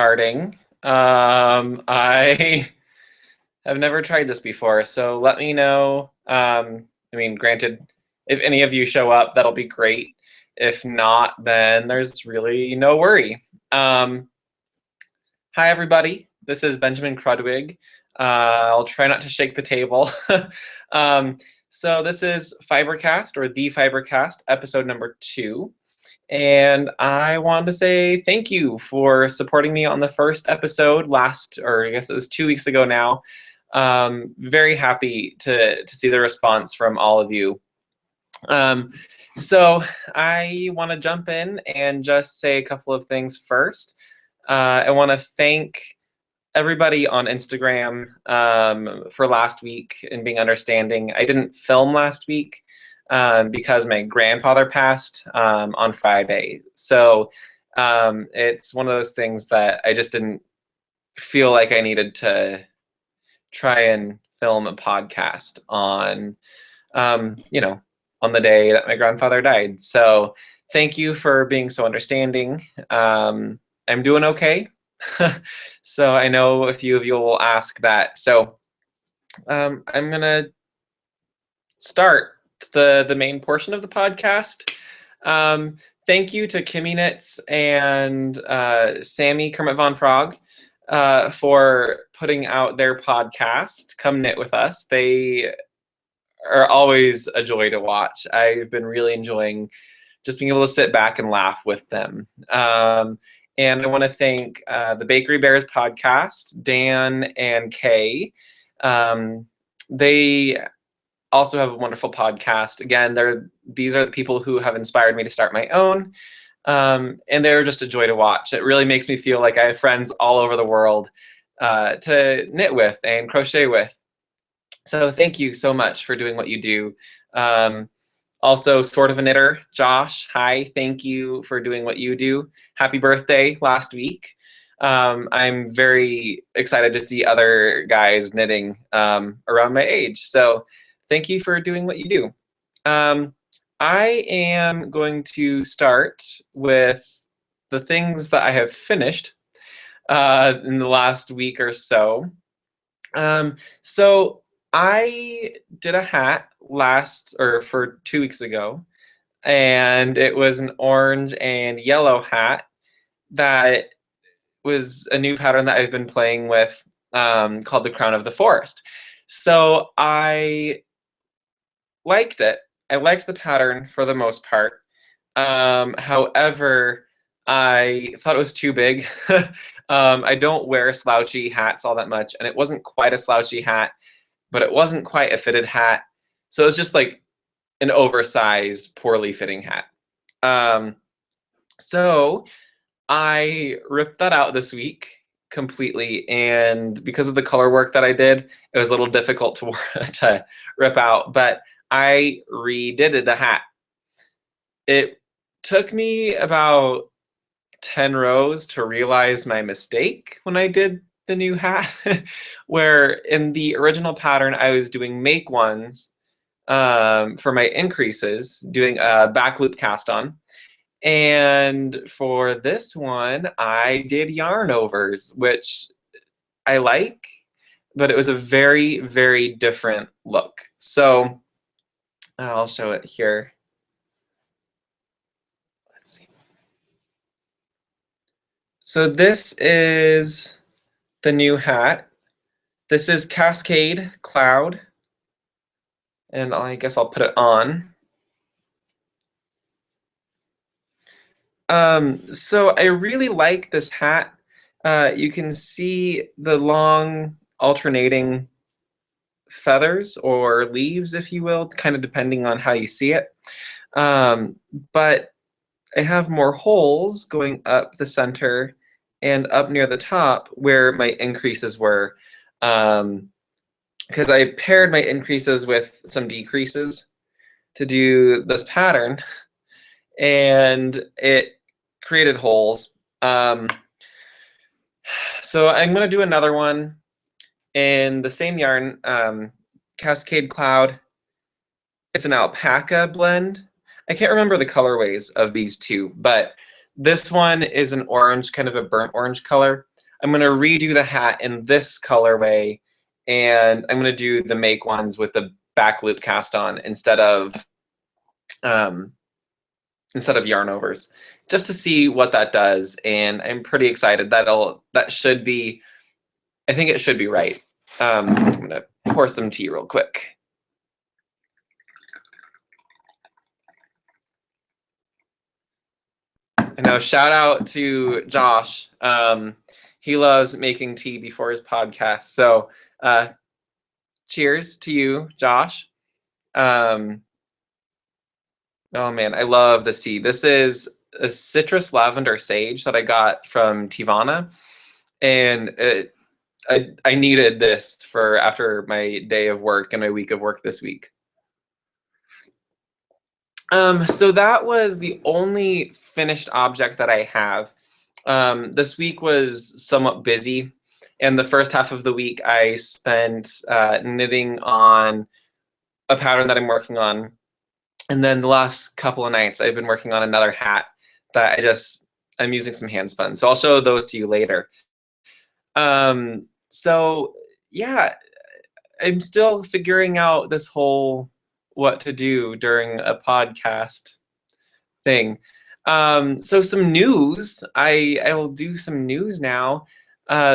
starting. I have never tried this before, so let me know. Granted, if any of you show up, that'll be great. If not, then there's really no worry. Hi, everybody. This is Benjamin Krudwig. I'll try not to shake the table. So this is Fibercast, or the Fibercast, episode number 2. And I wanted to say thank you for supporting me on the first episode or I guess it was 2 weeks ago now. Very happy to see the response from all of you. So I want to jump in and just say a couple of things first. I want to thank everybody on Instagram for last week and being understanding. I didn't film last week because my grandfather passed on Friday. So it's one of those things that I just didn't feel like I needed to try and film a podcast on, on the day that my grandfather died. So thank you for being so understanding. I'm doing okay. So I know a few of you will ask that. So I'm gonna start the main portion of the podcast. Thank you to Kimmy Knits and Sammy Kermit Von Frog for putting out their podcast, Come Knit With Us. They are always a joy to watch. I've been really enjoying just being able to sit back and laugh with them. And I want to thank the Bakery Bears podcast, Dan and Kay. They also have a wonderful podcast. Again, these are the people who have inspired me to start my own. And they're just a joy to watch. It really makes me feel like I have friends all over the world to knit with and crochet with. So thank you so much for doing what you do. Also, Sort of a Knitter, Josh, hi, thank you for doing what you do. Happy birthday last week. I'm very excited to see other guys knitting around my age. So thank you for doing what you do. I am going to start with the things that I have finished in the last week or so. So I did a hat for 2 weeks ago, and it was an orange and yellow hat that was a new pattern that I've been playing with called the Crown of the Forest. So I liked it. I liked the pattern for the most part. However, I thought it was too big. I don't wear slouchy hats all that much, and it wasn't quite a slouchy hat, but it wasn't quite a fitted hat. So it was just like an oversized, poorly fitting hat. So I ripped that out this week completely, and because of the color work that I did, it was a little difficult to rip out, but I redid the hat. It took me about 10 rows to realize my mistake when I did the new hat, where in the original pattern I was doing make ones for my increases, doing a back loop cast on, and for this one I did yarn overs, which I like, but it was a very, very different look. So I'll show it here. Let's see. So this is the new hat. This is Cascade Cloud, and I guess I'll put it on. So I really like this hat. You can see the long alternating feathers or leaves, if you will, kind of depending on how you see it. But I have more holes going up the center and up near the top where my increases were, because I paired my increases with some decreases to do this pattern, and it created holes. So I'm going to do another one in the same yarn, Cascade Cloud. It's an alpaca blend. I can't remember the colorways of these two, but this one is an orange, kind of a burnt orange color. I'm going to redo the hat in this colorway, and I'm going to do the make ones with the back loop cast on um, instead of yarn overs, just to see what that does. And I'm pretty excited. That should be, I think it should be right. I'm going to pour some tea real quick. I know, shout out to Josh. He loves making tea before his podcast. So cheers to you, Josh. Oh man, I love this tea. This is a citrus lavender sage that I got from Tivana. And I needed this for after my day of work and my week of work this week. So that was the only finished object that I have. This week was somewhat busy, and the first half of the week I spent knitting on a pattern that I'm working on, and then the last couple of nights I've been working on another hat that I'm using some Handspun. So I'll show those to you later. So yeah, I'm still figuring out this whole what to do during a podcast thing. So some news. I will do some news now.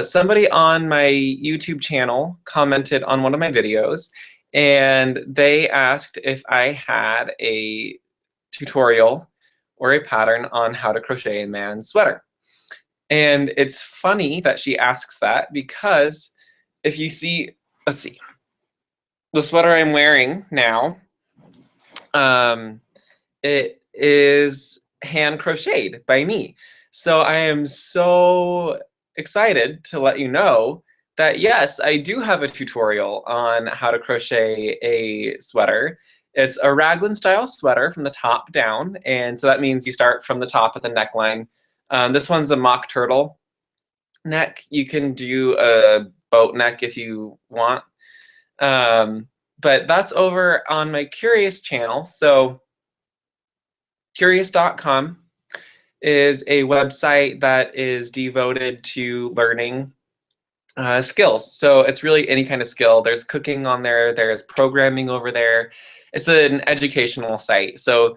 Somebody on my YouTube channel commented on one of my videos, and they asked if I had a tutorial or a pattern on how to crochet a man's sweater. And it's funny that she asks that, because if you see, let's see, the sweater I'm wearing now, it is hand crocheted by me. So I am so excited to let you know that yes, I do have a tutorial on how to crochet a sweater. It's a raglan style sweater from the top down, and so that means you start from the top at the neckline. This one's a mock turtle neck. You can do a boat neck if you want. But that's over on my Curious channel. So curious.com is a website that is devoted to learning skills. So it's really any kind of skill. There's cooking on there. There's programming over there. It's an educational site. So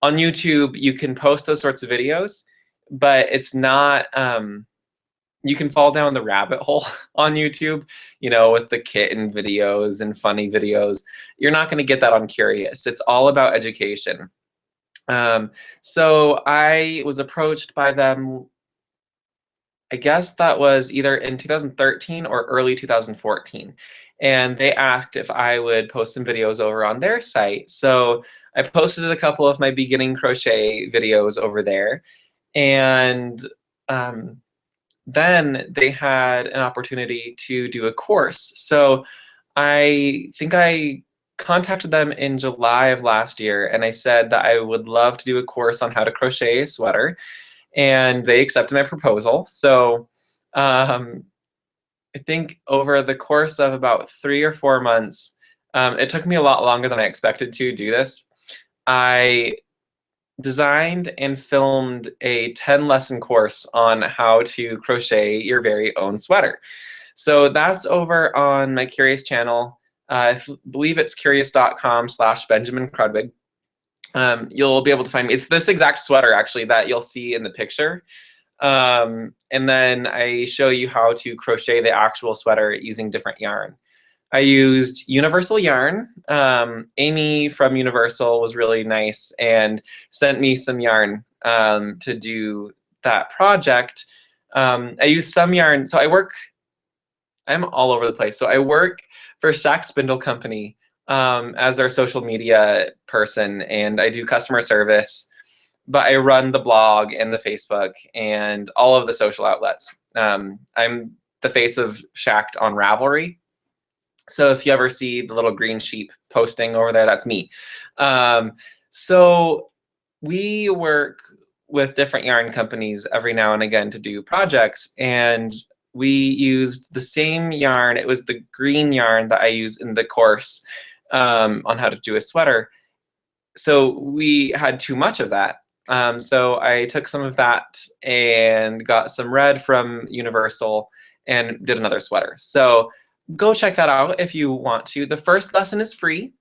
on YouTube, you can post those sorts of videos, but it's not, you can fall down the rabbit hole on YouTube, with the kitten videos and funny videos. You're not going to get that on Curious. It's all about education. So I was approached by them, I guess that was either in 2013 or early 2014. And they asked if I would post some videos over on their site. So I posted a couple of my beginning crochet videos over there. And then they had an opportunity to do a course. So I think I contacted them in July of last year, and I said that I would love to do a course on how to crochet a sweater, and they accepted my proposal. So I think over the course of about 3 or 4 months, it took me a lot longer than I expected to do this. I designed and filmed a 10-lesson course on how to crochet your very own sweater. So that's over on my Curious channel. I believe it's curious.com/Benjamin Krudwig. You'll be able to find me. It's this exact sweater, actually, that you'll see in the picture. And then I show you how to crochet the actual sweater using different yarn. I used Universal yarn. Amy from Universal was really nice and sent me some yarn to do that project. I used some yarn. So I'm all over the place. So I work for Shack Spindle Company as their social media person, and I do customer service, but I run the blog and the Facebook and all of the social outlets. I'm the face of Shacked on Ravelry. So if you ever see the little green sheep posting over there, that's me. So we work with different yarn companies every now and again to do projects, and we used the same yarn. It was the green yarn that I use in the course on how to do a sweater. So we had too much of that. So I took some of that and got some red from Universal and did another sweater. So go check that out if you want to. The first lesson is free.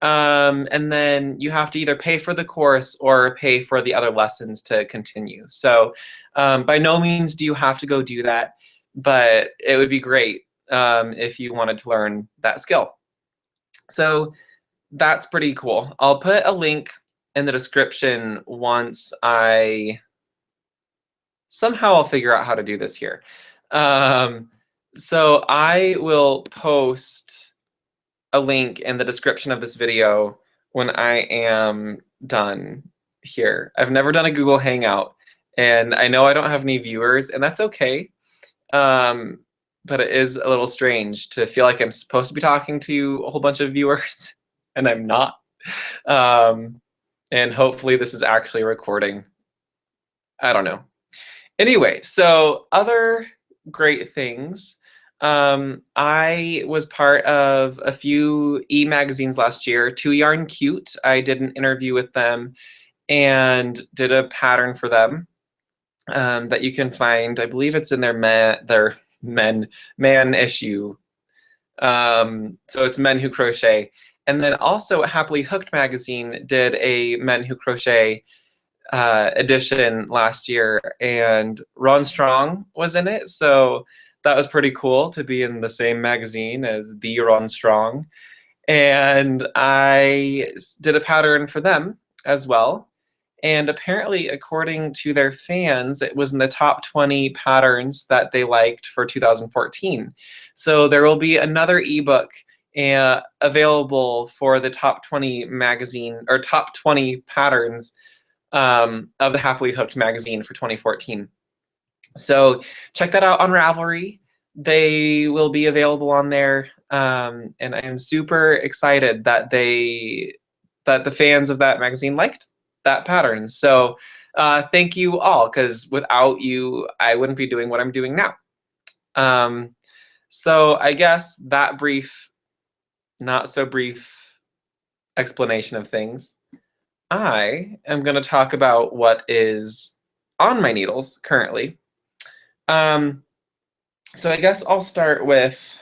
And then you have to either pay for the course or pay for the other lessons to continue. So by no means do you have to go do that, but it would be great if you wanted to learn that skill. So that's pretty cool. I'll put a link in the description once somehow I'll figure out how to do this here. So I will post a link in the description of this video when I am done here. I've never done a Google Hangout, and I know I don't have any viewers, and that's okay. But it is a little strange to feel like I'm supposed to be talking to a whole bunch of viewers, and I'm not. And hopefully this is actually recording. I don't know. Anyway, so other great things. I was part of a few e-magazines last year, Too Yarn Cute. I did an interview with them and did a pattern for them that you can find. I believe it's in their man issue. So it's Men Who Crochet. And then also Happily Hooked magazine did a Men Who Crochet edition last year, and Ron Strong was in it. So that was pretty cool to be in the same magazine as the Ron Strong. And I did a pattern for them as well. And apparently, according to their fans, it was in the top 20 patterns that they liked for 2014. So there will be another ebook available for the top 20 magazine or top 20 patterns of the Happily Hooked magazine for 2014. So check that out on Ravelry. They will be available on there, and I am super excited that the fans of that magazine liked that pattern. So thank you all, because without you, I wouldn't be doing what I'm doing now. So I guess that brief, not so brief explanation of things, I am going to talk about what is on my needles currently. So I guess I'll start with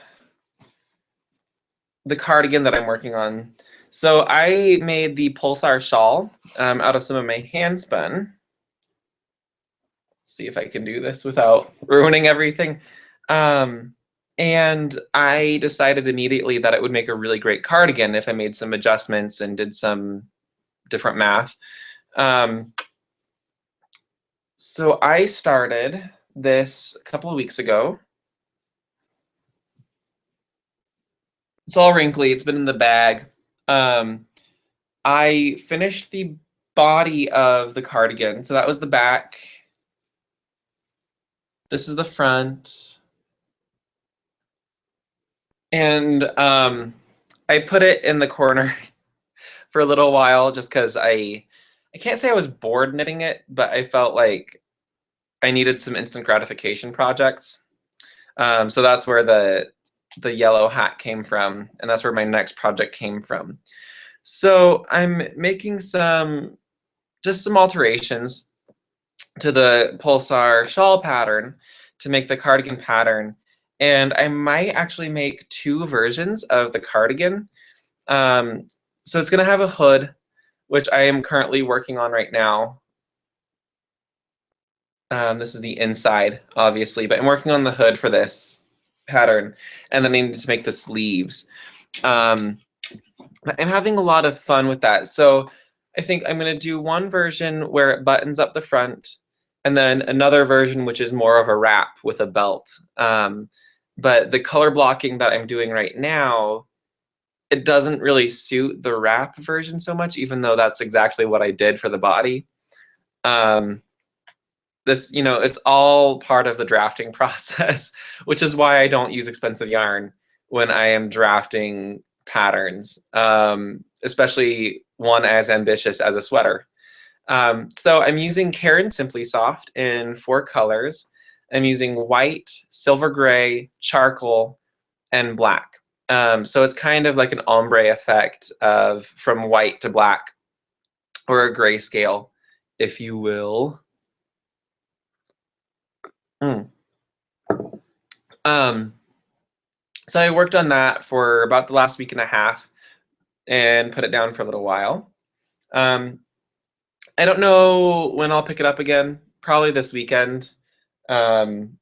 the cardigan that I'm working on. So I made the Pulsar shawl out of some of my Handspun. See if I can do this without ruining everything. And I decided immediately that it would make a really great cardigan if I made some adjustments and did some different math. So I started this a couple of weeks ago. It's all wrinkly. It's been in the bag. I finished the body of the cardigan. So that was the back. This is the front. And I put it in the corner for a little while just because I can't say I was bored knitting it, but I felt like I needed some instant gratification projects. So that's where the yellow hat came from, and that's where my next project came from. So I'm making just some alterations to the Pulsar shawl pattern to make the cardigan pattern, and I might actually make two versions of the cardigan. So it's going to have a hood, which I am currently working on right now. This is the inside, obviously, but I'm working on the hood for this pattern, and then I need to make the sleeves. I'm having a lot of fun with that. So I think I'm going to do one version where it buttons up the front, and then another version which is more of a wrap with a belt. But the color blocking that I'm doing right now, it doesn't really suit the wrap version so much, even though that's exactly what I did for the body. This, it's all part of the drafting process, which is why I don't use expensive yarn when I am drafting patterns, especially one as ambitious as a sweater. So I'm using Karen Simply Soft in 4 colors. I'm using white, silver gray, charcoal, and black. So it's kind of like an ombre effect of from white to black, or a grayscale if you will. Mm. Um, so I worked on that for about the last week and a half and put it down for a little while. I don't know when I'll pick it up again. Probably this weekend. Um,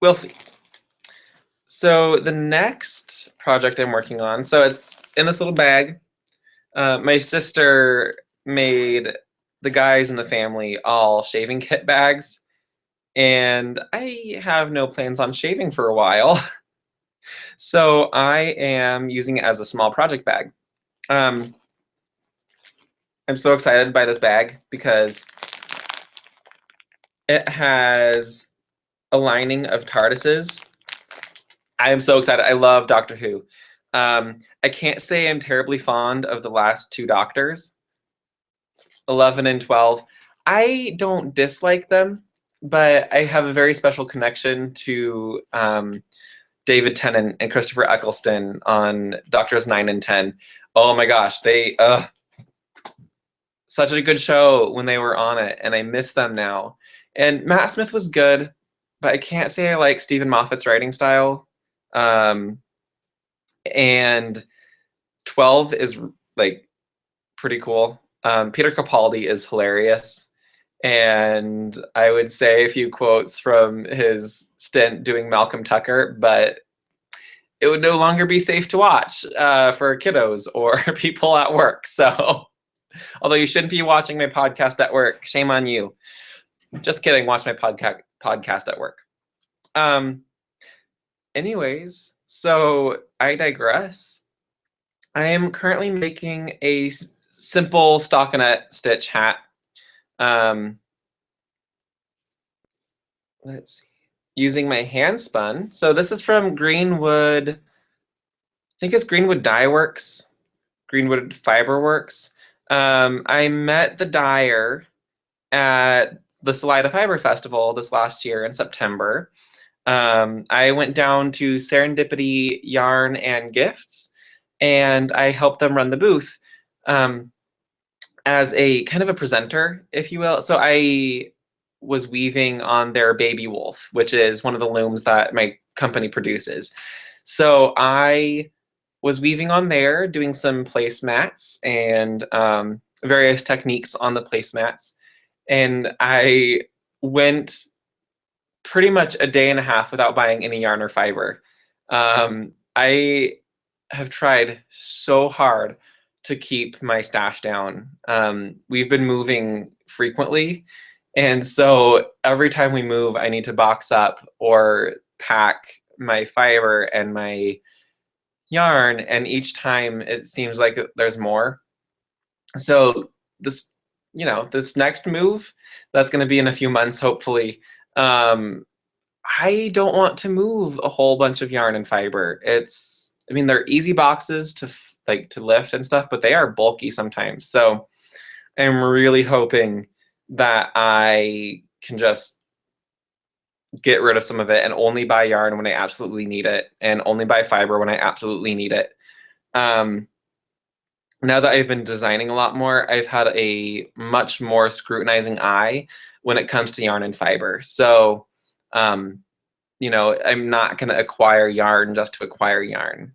we'll see. So the next project I'm working on, so it's in this little bag. My sister made the guys in the family all shaving kit bags, and I have no plans on shaving for a while. So I am using it as a small project bag. Um, I'm so excited by this bag because it has a lining of TARDISes. I am so excited. I love Doctor Who. I can't say I'm terribly fond of the last two Doctors, 11 and 12. I don't dislike them, but I have a very special connection to David Tennant and Christopher Eccleston on Doctors 9 and 10. Oh my gosh, they such a good show when they were on it, and I miss them now. And Matt Smith was good, but I can't say I like Stephen Moffat's writing style. And 12 is like pretty cool. Peter Capaldi is hilarious. And I would say a few quotes from his stint doing Malcolm Tucker, but it would no longer be safe to watch for kiddos or people at work. So, although you shouldn't be watching my podcast at work, shame on you. Just kidding. Watch my podcast at work. Anyways, so I digress. I am currently making a simple stockinette stitch hat. Let's see. Using my Handspun. So this is from Greenwood. I think it's Greenwood Dye Works, Greenwood Fiber Works. I met the dyer at the Salida Fiber Festival this last year in September. I went down to Serendipity Yarn and Gifts, and I helped them run the booth as a kind of a presenter, if you will. So I was weaving on their Baby Wolf, which is one of the looms that my company produces. So I was weaving on there, doing some placemats and various techniques on the placemats. And I went pretty much a day and a half without buying any yarn or fiber. I have tried so hard to keep my stash down. We've been moving frequently, and so every time we move, I need to box up or pack my fiber and my yarn, and each time it seems like there's more. So this next move, that's going to be in a few months, hopefully. I don't want to move a whole bunch of yarn and fiber. I mean, they're easy boxes to lift and stuff, but they are bulky sometimes. So I'm really hoping that I can just get rid of some of it and only buy yarn when I absolutely need it, and only buy fiber when I absolutely need it. Now that I've been designing a lot more, I've had a much more scrutinizing eye when it comes to yarn and fiber. So, I'm not going to acquire yarn just to acquire yarn.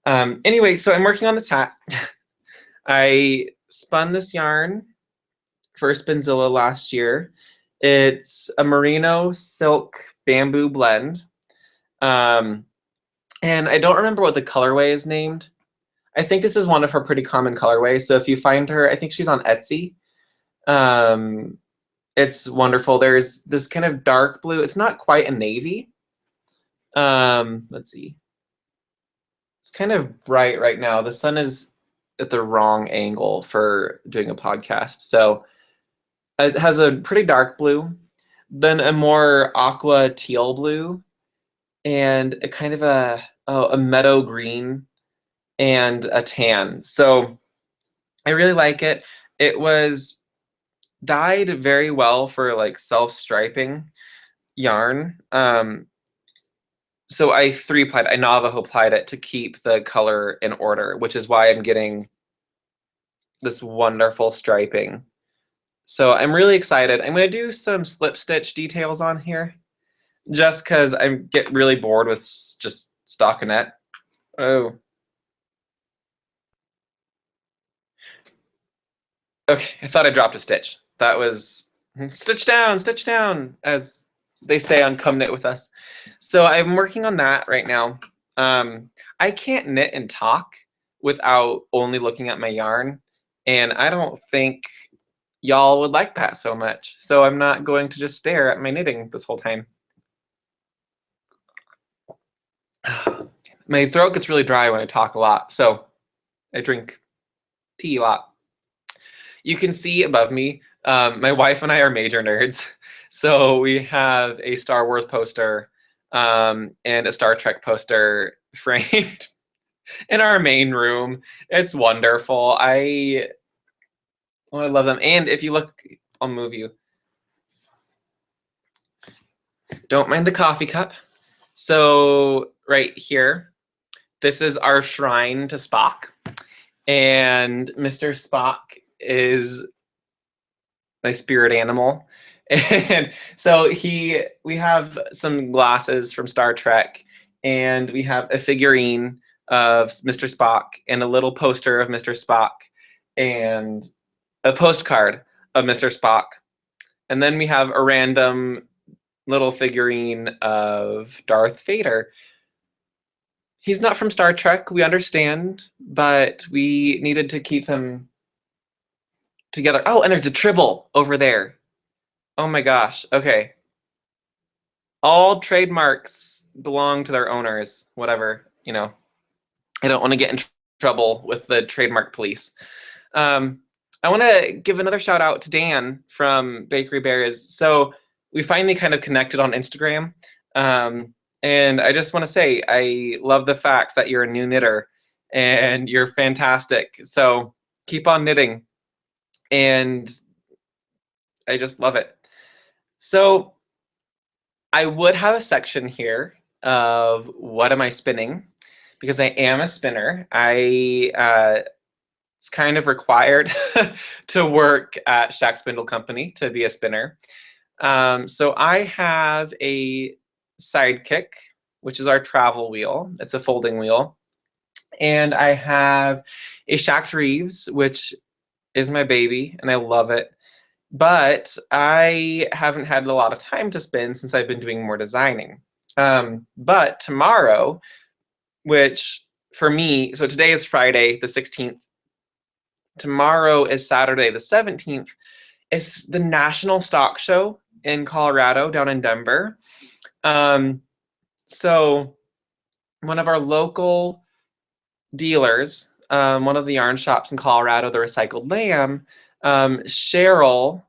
Anyway, so I'm working on this hat. I spun this yarn for Spinzilla last year. It's a merino silk bamboo blend. And I don't remember what the colorway is named. I think this is one of her pretty common colorways. So if you find her, I think she's on Etsy. It's wonderful. There's this kind of dark blue. It's not quite a navy. Let's see. It's kind of bright right now. The sun is at the wrong angle for doing a podcast. So it has a pretty dark blue, then a more aqua teal blue, and a kind of a meadow green, and a tan. So I really like it. It was dyed very well for like self-striping yarn. So I Navajo plied it to keep the color in order, which is why I'm getting this wonderful striping. So I'm really excited. I'm going to do some slip stitch details on here just because I get really bored with just stockinette. Oh, okay. I thought I dropped a stitch. That was stitch down, as they say on Come Knit With Us. So I'm working on that right now. I can't knit and talk without only looking at my yarn, and I don't think y'all would like that so much. So I'm not going to just stare at my knitting this whole time. My throat gets really dry when I talk a lot, so I drink tea a lot. You can see above me, my wife and I are major nerds. So we have a Star Wars poster and a Star Trek poster framed in our main room. It's wonderful. I love them. And if you look, I'll move you. Don't mind the coffee cup. So right here, this is our shrine to Spock. And Mr. Spock is my spirit animal. And so we have some glasses from Star Trek, and we have a figurine of Mr. Spock and a little poster of Mr. Spock and a postcard of Mr. Spock. And then we have a random little figurine of Darth Vader. He's not from Star Trek, we understand, but we needed to keep them together. Oh, and there's a Tribble over there. Oh my gosh. Okay. All trademarks belong to their owners, whatever, you know. I don't want to get in trouble with the trademark police. I want to give another shout out to Dan from Bakery Bears. So we finally kind of connected on Instagram. And I just want to say, I love the fact that you're a new knitter and you're fantastic. So keep on knitting. And I just love it. So I would have a section here of what am I spinning, because I am a spinner. It's kind of required to work at Shack Spindle Company to be a spinner. So I have a sidekick, which is our travel wheel. It's a folding wheel. And I have a Shacked Reeves, which is my baby, and I love it. But I haven't had a lot of time to spin since I've been doing more designing. But tomorrow, which for me, so today is Friday the 16th. Tomorrow is Saturday the 17th. It's the National Stock Show in Colorado, down in Denver. So one of our local dealers, one of the yarn shops in Colorado, the Recycled Lamb, Cheryl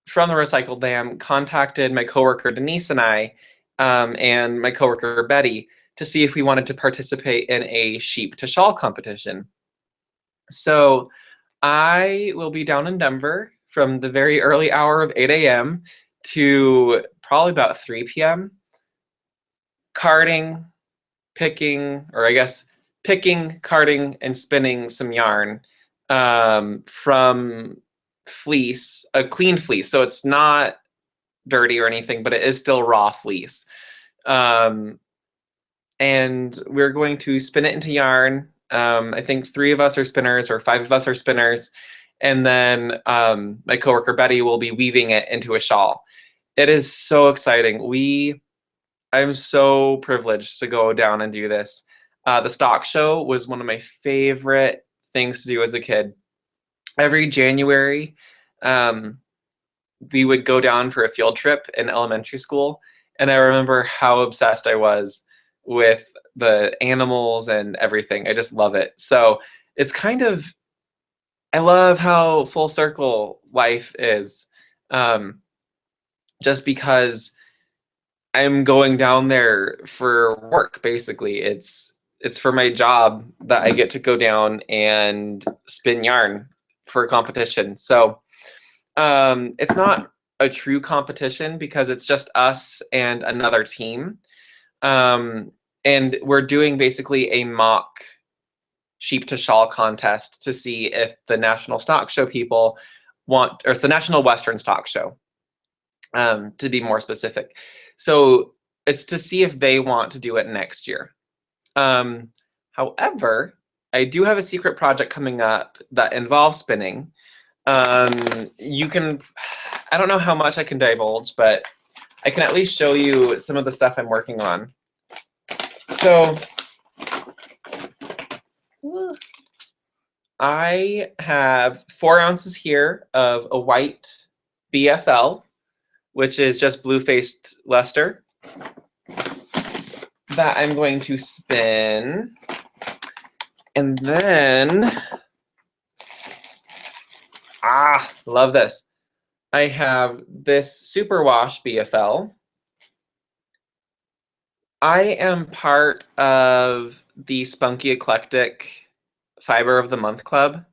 from the Recycled Lamb contacted my coworker Denise and I, and my coworker Betty, to see if we wanted to participate in a sheep to shawl competition. So I will be down in Denver from the very early hour of 8 a.m. to probably about 3 p.m. carding, picking, or I guess picking, carding, and spinning some yarn from fleece, a clean fleece. So it's not dirty or anything, but it is still raw fleece. And we're going to spin it into yarn. I think 3 of us are spinners, or 5 of us are spinners. And then my coworker Betty will be weaving it into a shawl. It is so exciting. I'm so privileged to go down and do this. The stock show was one of my favorite things to do as a kid. Every January, we would go down for a field trip in elementary school, and I remember how obsessed I was with the animals and everything. I just love it. So it's kind of, I love how full circle life is, just because I'm going down there for work, basically. It's for my job that I get to go down and spin yarn for a competition. So it's not a true competition because it's just us and another team. And we're doing basically a mock sheep to shawl contest to see if the National Stock Show people or it's the National Westerns Talk Show, to be more specific. So it's to see if they want to do it next year. However, I do have a secret project coming up that involves spinning. You can, I don't know how much I can divulge, but I can at least show you some of the stuff I'm working on. So I have 4 ounces here of a white BFL, which is just blue-faced luster, that I'm going to spin. And then, love this. I have this superwash BFL. I am part of the Spunky Eclectic Fiber of the Month Club,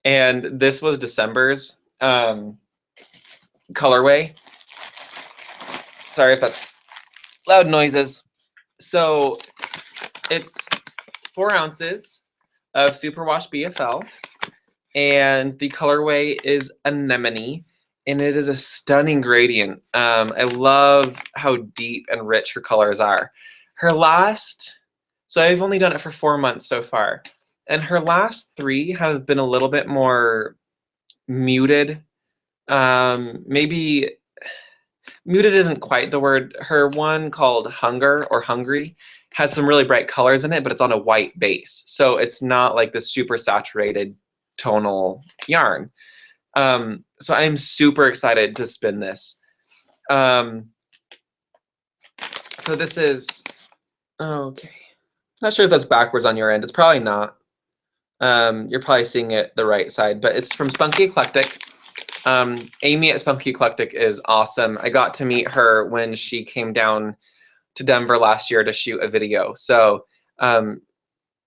and this was December's colorway. Sorry if that's loud noises. So it's 4 ounces of superwash BFL, and the colorway is Anemone, and it is a stunning gradient. I love how deep and rich her colors are. So I've only done it for 4 months so far, and her last 3 have been a little bit more muted. Maybe muted isn't quite the word. Her one called Hunger or Hungry has some really bright colors in it, but it's on a white base. So it's not like the super saturated tonal yarn. So I'm super excited to spin this. So this is, okay. Not sure if that's backwards on your end. It's probably not. You're probably seeing it the right side, but it's from Spunky Eclectic. Amy at Spunky Eclectic is awesome. I got to meet her when she came down to Denver last year to shoot a video. So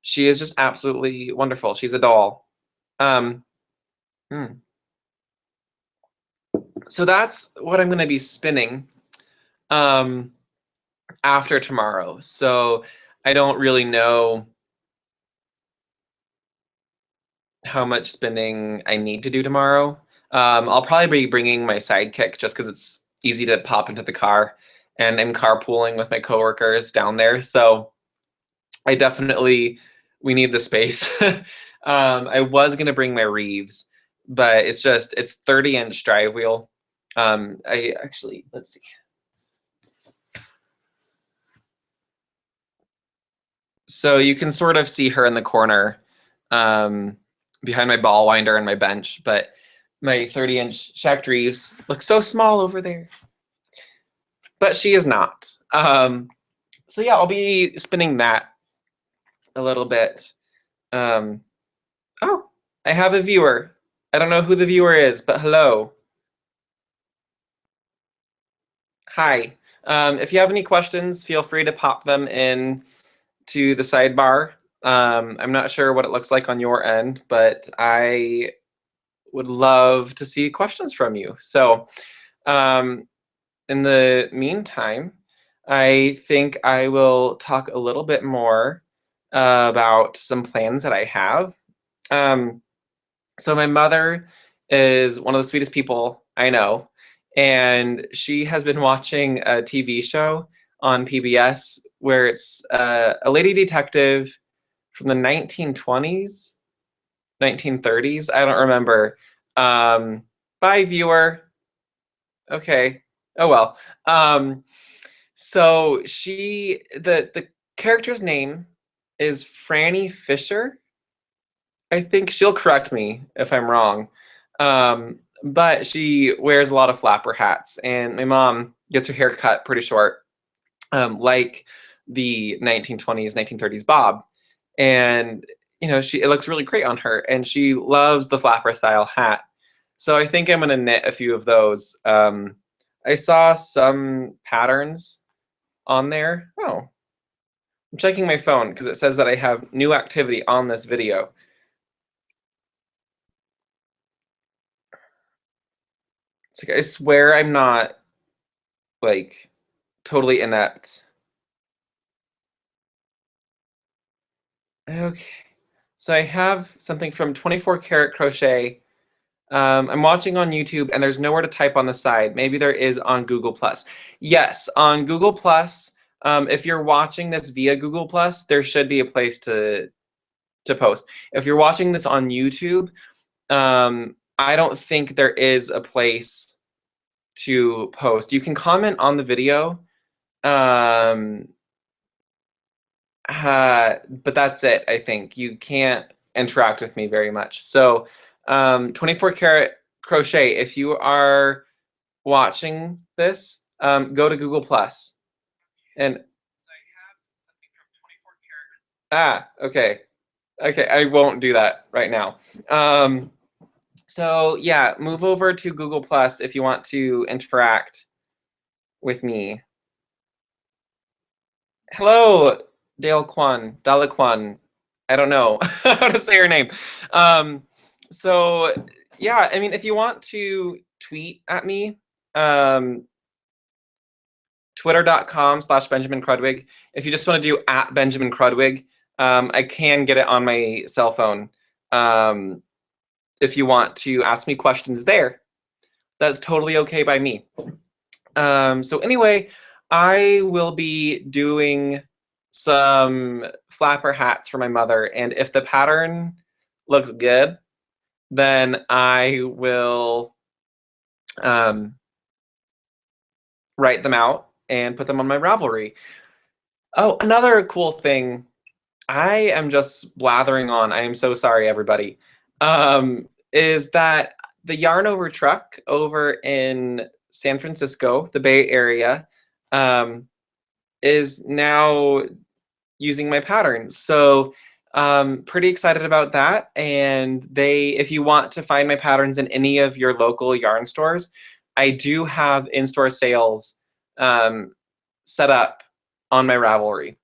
she is just absolutely wonderful. She's a doll. So that's what I'm going to be spinning after tomorrow. So I don't really know how much spinning I need to do tomorrow. I'll probably be bringing my sidekick just because it's easy to pop into the car, and I'm carpooling with my coworkers down there. So we need the space. I was going to bring my Reeves, but it's 30-inch drive wheel. Let's see. So you can sort of see her in the corner behind my ball winder and my bench, but my 30-inch Shaq Reeves looks so small over there. But she is not. So yeah, I'll be spinning that a little bit. Oh, I have a viewer. I don't know who the viewer is, but hello. Hi. If you have any questions, feel free to pop them in to the sidebar. I'm not sure what it looks like on your end, but I would love to see questions from you. So in the meantime, I think I will talk a little bit more about some plans that I have. So my mother is one of the sweetest people I know, and she has been watching a TV show on PBS where it's a lady detective from the 1920s, 1930s. I don't remember. Bye, viewer. Okay. Oh well. So the character's name is Franny Fisher. I think she'll correct me if I'm wrong. But she wears a lot of flapper hats, and my mom gets her hair cut pretty short, like the 1920s, 1930s bob. And it looks really great on her, and she loves the flapper style hat. So I think I'm gonna knit a few of those. I saw some patterns on there. Oh, I'm checking my phone because it says that I have new activity on this video. It's like, I swear I'm not like totally inept. Okay, so I have something from 24 Karat Crochet. I'm watching on YouTube and there's nowhere to type on the side. Maybe there is on Google Plus. Yes, on Google Plus, if you're watching this via Google Plus, there should be a place to post. If you're watching this on YouTube, I don't think there is a place to post. You can comment on the video, um, but that's it, I think. You can't interact with me very much. So 24 karat crochet, if you are watching this, go to Google Plus. And okay. Okay, I won't do that right now. So yeah, move over to Google Plus if you want to interact with me. Hello, Dale Kwan. I don't know how to say your name. Um, so yeah, I mean, if you want to tweet at me, um, twitter.com/Benjamin Krudwig. If you just want to do at Benjamin Krudwig, I can get it on my cell phone. If you want to ask me questions there, that's totally okay by me. So anyway, I will be doing some flapper hats for my mother, and if the pattern looks good, then I will write them out and put them on my Ravelry. Oh, another cool thing. I am just blathering on. I am so sorry, everybody. Is that the Yarn Over truck over in San Francisco, the Bay Area, is now using my patterns. So pretty excited about that. And if you want to find my patterns in any of your local yarn stores, I do have in-store sales set up on my Ravelry.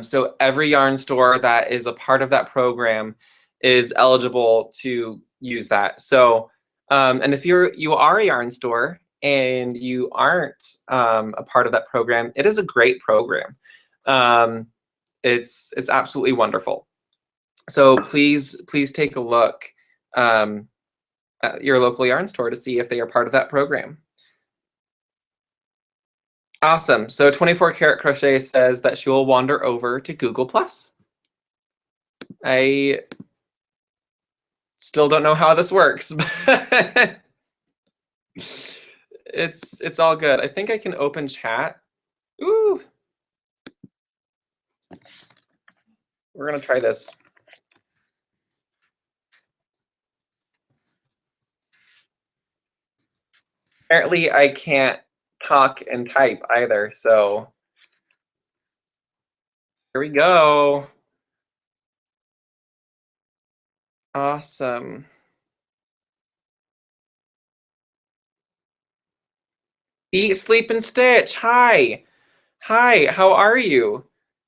So every yarn store that is a part of that program is eligible to use that. So, and if you are a yarn store and you aren't a part of that program, it is a great program. It's absolutely wonderful. So please take a look at your local yarn store to see if they are part of that program. Awesome. So 24 Karat Crochet says that she will wander over to Google Plus. I still don't know how this works, but it's all good. I think I can open chat. Ooh. We're gonna try this. Apparently I can't talk and type either, so here we go. Awesome. Eat, sleep, and stitch. Hi. Hi, how are you?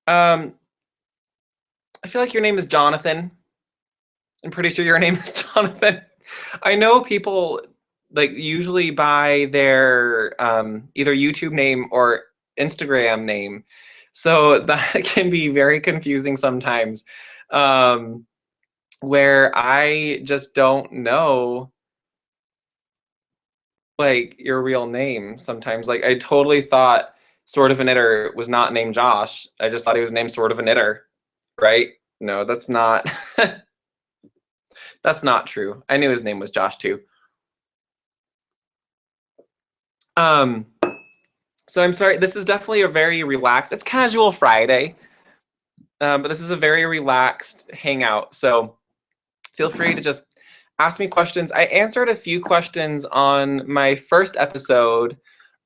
I feel like your name is Jonathan. I'm pretty sure your name is Jonathan. I know people like usually by their either YouTube name or Instagram name. So that can be very confusing sometimes. Where I just don't know like your real name sometimes. Like I totally thought Sort of a Knitter was not named Josh. I just thought he was named Sort of a Knitter, right? No, that's not that's not true. I knew his name was Josh too. Um, so I'm sorry, this is definitely a very relaxed, it's casual Friday, but this is a very relaxed hangout. So feel free to just ask me questions. I answered a few questions on my first episode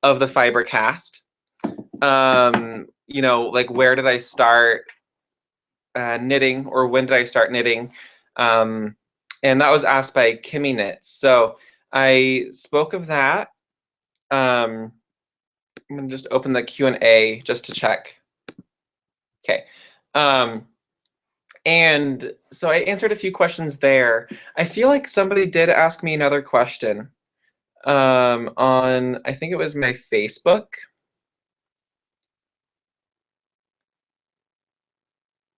of the Fibercast. You know, like where did I start knitting or when did I start knitting? And that was asked by Kimmy Knits. So I spoke of that. I'm gonna just open the Q&A just to check. Okay. And so I answered a few questions there. I feel like somebody did ask me another question on, I think it was my Facebook.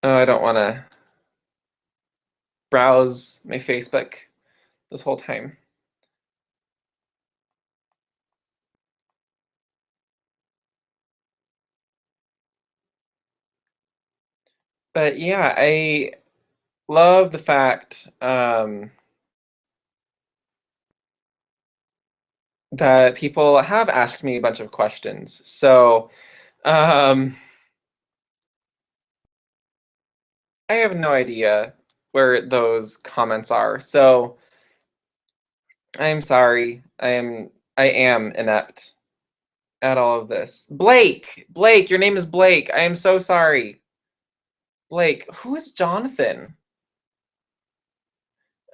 Oh, I don't want to browse my Facebook. this whole time. But yeah, I love the fact that people have asked me a bunch of questions. So I have no idea where those comments are. So I'm sorry. I am inept at all of this. Blake, your name is Blake. I am so sorry. Blake, who is Jonathan?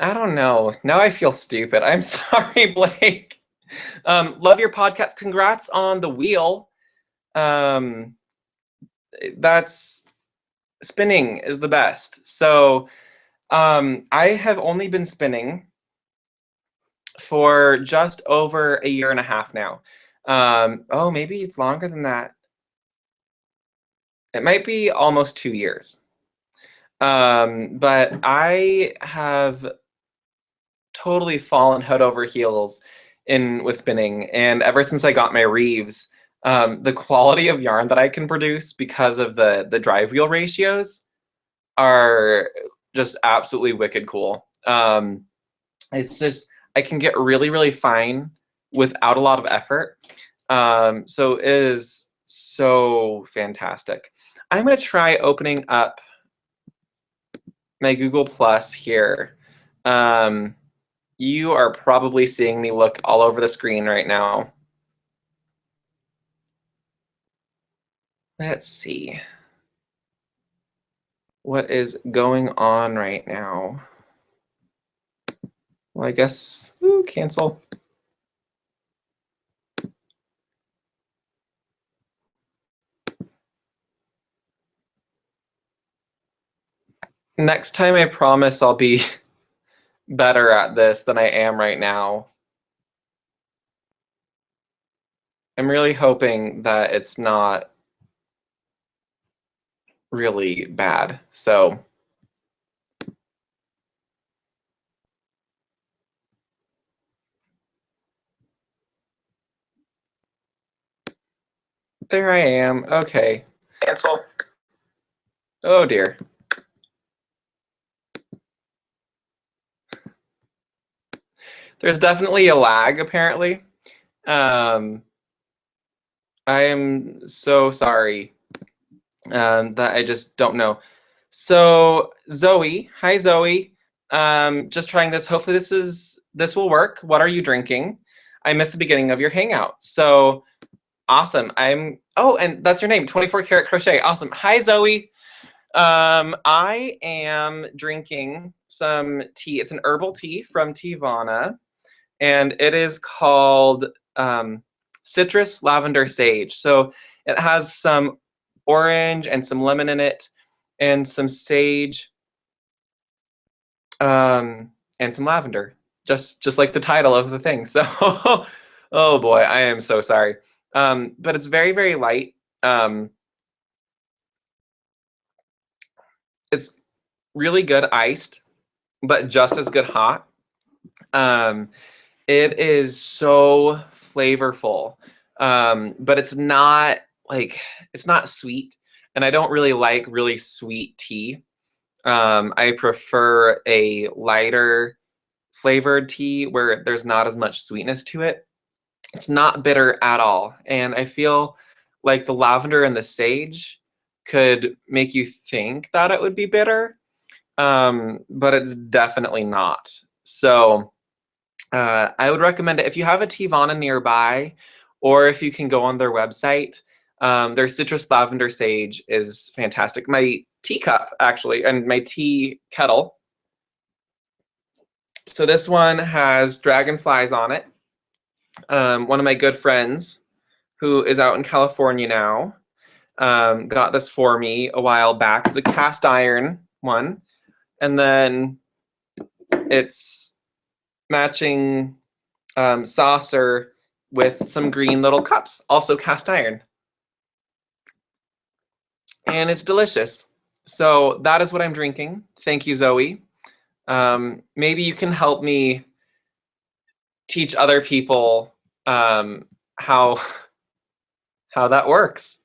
I don't know. Now I feel stupid. I'm sorry, Blake. Love your podcast. Congrats on the wheel. Um, that's spinning is the best. So I have only been spinning for just over a year and a half now. Oh, maybe it's longer than that. It might be almost 2 years. But I have totally fallen head over heels in with spinning, and ever since I got my Reeves, the quality of yarn that I can produce because of the drive wheel ratios are just absolutely wicked cool. It's just I can get really, really fine without a lot of effort. So it is so fantastic. I'm going to try opening up my Google Plus here. You are probably seeing me look all over the screen right now. Let's see. What is going on right now? Well, I guess, cancel. Next time, I promise I'll be better at this than I am right now. I'm really hoping that it's not really bad. So there I am. Okay. Cancel. Oh dear. There's definitely a lag, apparently. I am so sorry that I just don't know. So Zoe, hi Zoe. Just trying this. Hopefully this will work. What are you drinking? I missed the beginning of your hangout. So awesome. Oh, and that's your name, 24 Karat Crochet. Awesome. Hi Zoe. I am drinking some tea. It's an herbal tea from Tivana, and it is called Citrus Lavender Sage. So it has some orange and some lemon in it, and some sage, and some lavender, just like the title of the thing. So, oh boy, I am so sorry. But it's very, very light. It's really good iced, but just as good hot. It is so flavorful, but it's not sweet, and I don't really like really sweet tea. I prefer a lighter flavored tea where there's not as much sweetness to it. It's not bitter at all, and I feel like the lavender and the sage could make you think that it would be bitter, but it's definitely not. So I would recommend it if you have a Teavana nearby, or if you can go on their website. Their citrus lavender sage is fantastic. My teacup, actually, and my tea kettle. So this one has dragonflies on it. One of my good friends, who is out in California now, got this for me a while back. It's a cast iron one, and then it's matching saucer with some green little cups, also cast iron. And it's delicious. So that is what I'm drinking. Thank you, Zoe. Maybe you can help me teach other people how that works.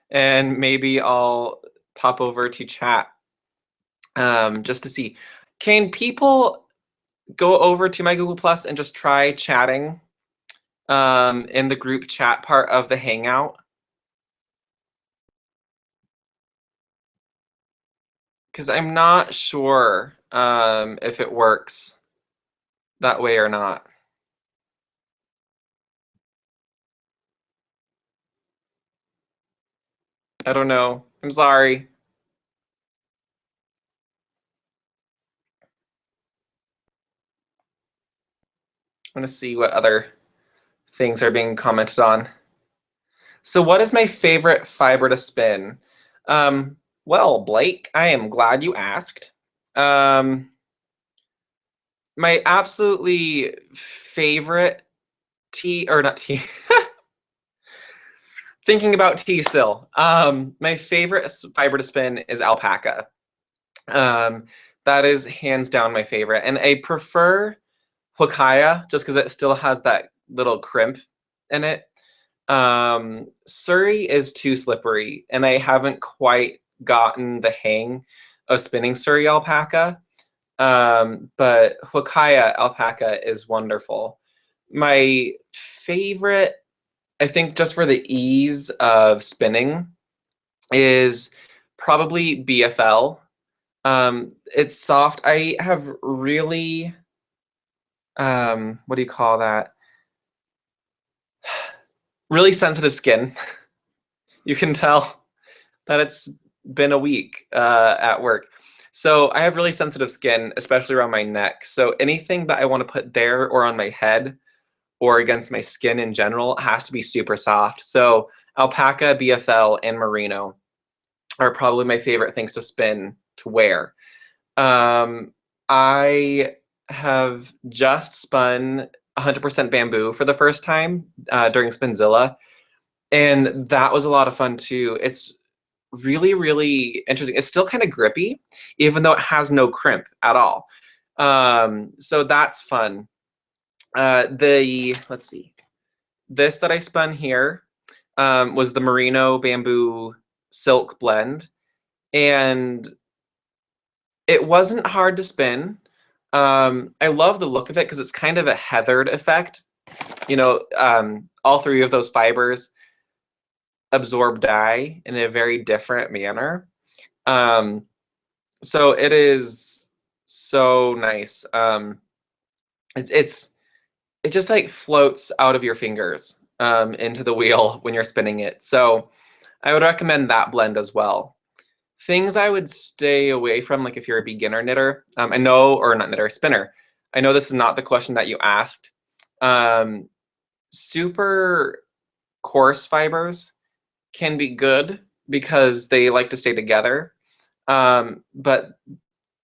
And maybe I'll pop over to chat just to see. Can people go over to my Google Plus and just try chatting in the group chat part of the Hangout? Because I'm not sure if it works that way or not. I don't know. I'm sorry. I'm going to see what other things are being commented on. So what is my favorite fiber to spin? Well, Blake, I am glad you asked. My absolutely favorite tea, or not tea, thinking about tea still. My favorite fiber to spin is alpaca. That is hands down my favorite. And I prefer Hokkaya just because it still has that little crimp in it. Surrey is too slippery, and I haven't quite gotten the hang of spinning Surrey alpaca. But Hokkaya alpaca is wonderful. My favorite, I think, just for the ease of spinning, is probably BFL. It's soft. I have really, what do you call that? Really sensitive skin. You can tell that it's been a week at work. So I have really sensitive skin, especially around my neck. So anything that I want to put there or on my head or against my skin in general has to be super soft. So alpaca, BFL, and merino are probably my favorite things to spin to wear. I have just spun 100% bamboo for the first time during Spinzilla, and that was a lot of fun too. It's really, really interesting. It's still kind of grippy, even though it has no crimp at all. So that's fun. Let's see, this that I spun here was the merino bamboo silk blend, and it wasn't hard to spin. I love the look of it because it's kind of a heathered effect. You know, all three of those fibers absorb dye in a very different manner. So it is so nice. It just like floats out of your fingers into the wheel when you're spinning it. So I would recommend that blend as well. Things I would stay away from, like if you're a beginner knitter, I know, or not knitter, spinner. I know this is not the question that you asked. Super coarse fibers can be good because they like to stay together. But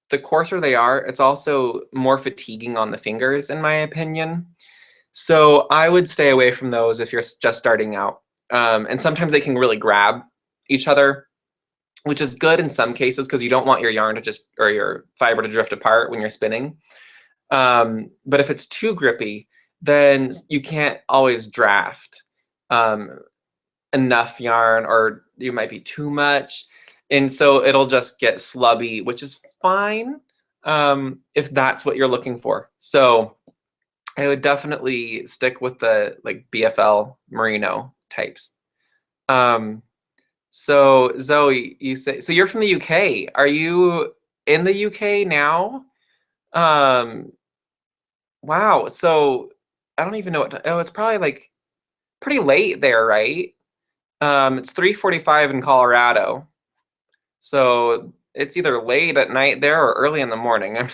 the coarser they are, it's also more fatiguing on the fingers, in my opinion. So I would stay away from those if you're just starting out. And sometimes they can really grab each other, which is good in some cases because you don't want your yarn to just, or your fiber to drift apart when you're spinning. But if it's too grippy, then you can't always draft enough yarn, or you might be too much. And so it'll just get slubby, which is fine if that's what you're looking for. So I would definitely stick with the like BFL merino types. So Zoe, you say, so you're from the UK. Are you in the UK now? Um, wow. So I don't even know what oh, it's probably like pretty late there, right? It's 3:45 in Colorado. So it's either late at night there or early in the morning.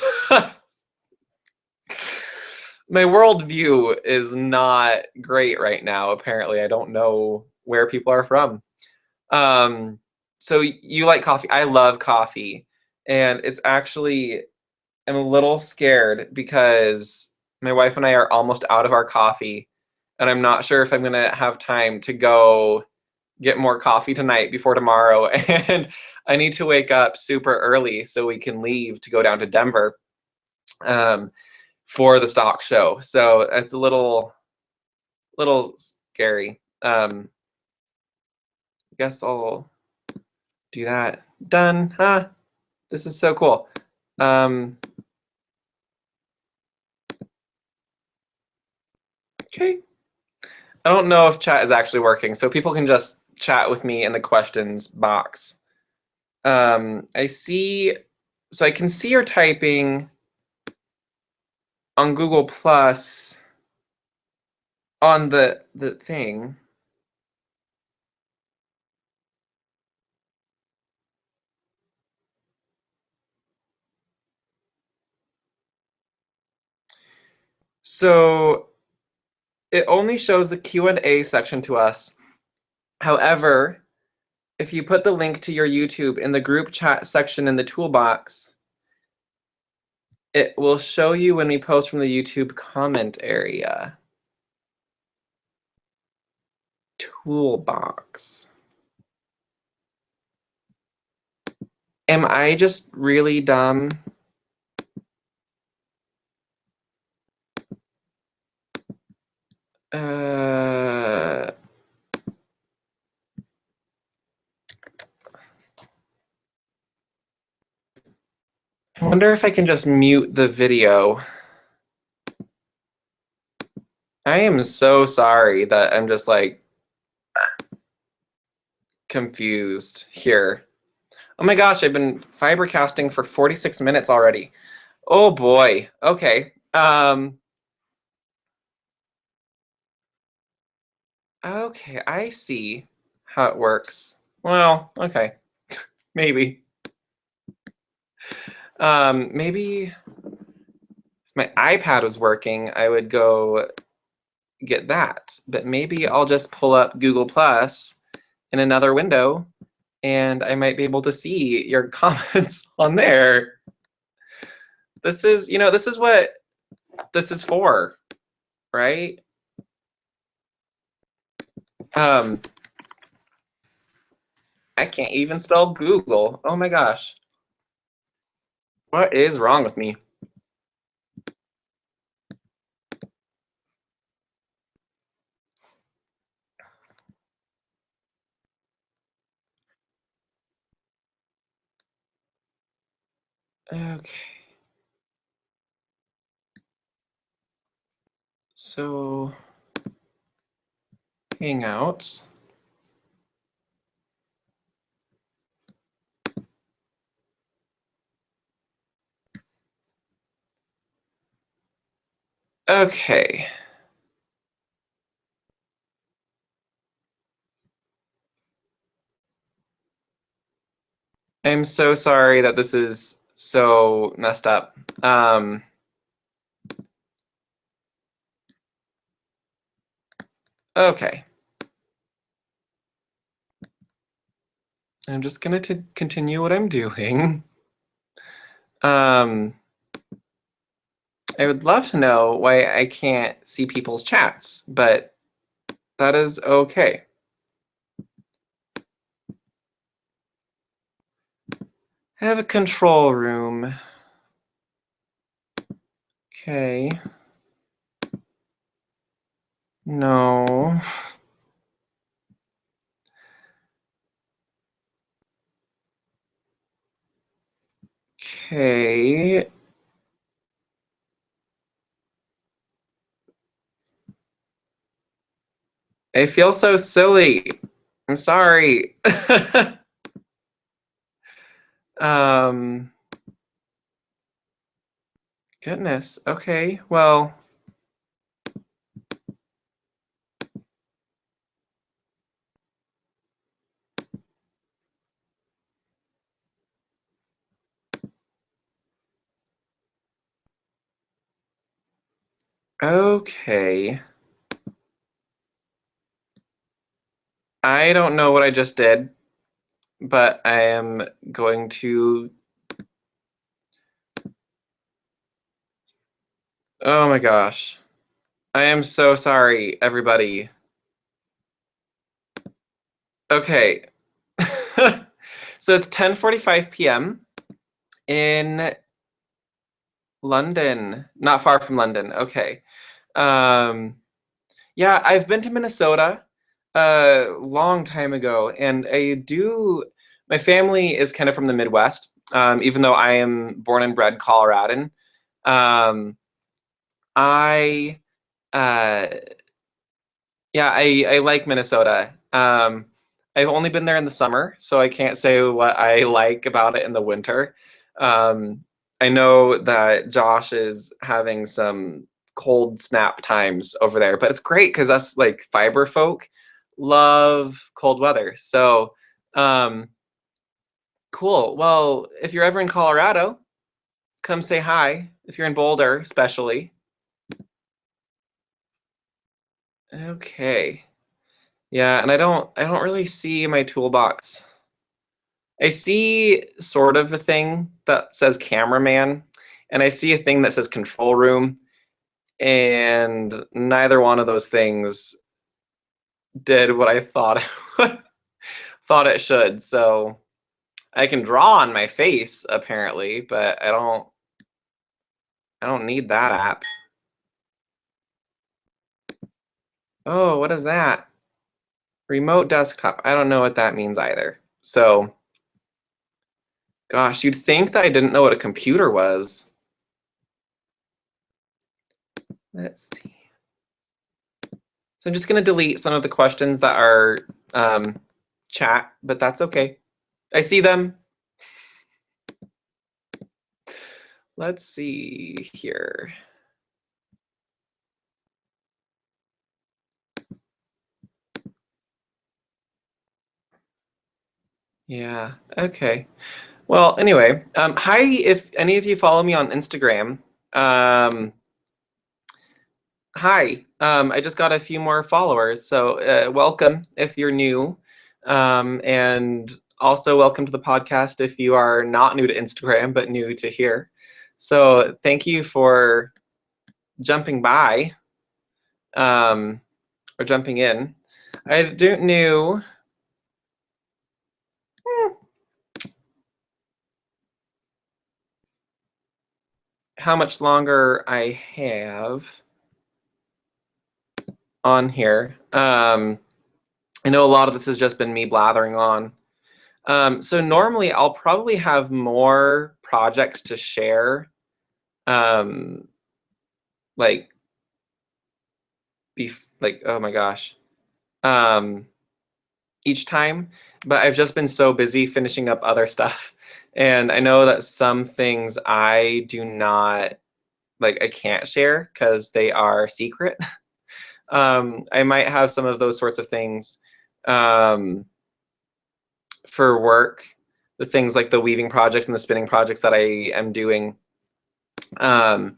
My worldview is not great right now, apparently. I don't know where people are from. So you like coffee. I love coffee. And it's actually, I'm a little scared because my wife and I are almost out of our coffee. And I'm not sure if I'm going to have time to go get more coffee tonight before tomorrow. And I need to wake up super early so we can leave to go down to Denver. for the stock show. So it's a little scary. I guess I'll do that. Done. Huh? This is so cool. Okay. I don't know if chat is actually working, so people can just chat with me in the questions box. I see, so I can see you're typing on Google Plus on the thing. So it only shows the Q&A section to us. However, if you put the link to your YouTube in the group chat section in the toolbox, it will show you when we post from the YouTube comment area. Toolbox. Am I just really dumb? I wonder if I can just mute the video. I am so sorry that I'm just like confused here. Oh my gosh, I've been fibercasting for 46 minutes already. Oh boy. Okay. Okay, I see how it works. Well, okay. Maybe. Maybe if my iPad was working, I would go get that. But maybe I'll just pull up Google Plus in another window and I might be able to see your comments on there. This is, this is what this is for, right? I can't even spell Google. Oh my gosh. What is wrong with me? Okay. So, Hangouts. Okay. I'm so sorry that this is so messed up. Okay. I'm just gonna continue what I'm doing. I would love to know why I can't see people's chats, but that is okay. I have a control room. Okay. No. Okay. I feel so silly. I'm sorry. um Goodness. Okay. Well, okay. I don't know what I just did, but I am going to. Oh my gosh. I am so sorry, everybody. Okay. So it's 10:45 p.m. in London, not far from London. Okay. Um, yeah, I've been to Minnesota a long time ago, and my family is kind of from the Midwest, even though I am born and bred Coloradan. Um, I, uh, yeah, I like Minnesota. I've only been there in the summer, so I can't say what I like about it in the winter. Um, I know that Josh is having some cold snap times over there, but it's great because us like fiber folk love cold weather. So, um, cool. Well, if you're ever in Colorado, come say hi. If you're in Boulder, especially. Okay. Yeah, and I don't really see my toolbox. I see sort of a thing that says cameraman, and I see a thing that says control room, and neither one of those things did what I thought thought it should. So I can draw on my face apparently, but I don't need that app. Oh, what is that? Remote desktop. I don't know what that means either. So, gosh, you'd think that I didn't know what a computer was. Let's see. So I'm just going to delete some of the questions that are chat, but that's okay. I see them. Let's see here. Yeah, okay. Well, anyway, hi, if any of you follow me on Instagram. Hi, I just got a few more followers, so welcome if you're new. And also welcome to the podcast if you are not new to Instagram, but new to here. So thank you for jumping by or jumping in. I don't know how much longer I have on here. I know a lot of this has just been me blathering on. So normally I'll probably have more projects to share, um, like, oh my gosh, um, each time, but I've just been so busy finishing up other stuff. And I know that some things I do not, like, I can't share because they are secret. I might have some of those sorts of things um, for work, the things like the weaving projects and the spinning projects that I am doing. Um,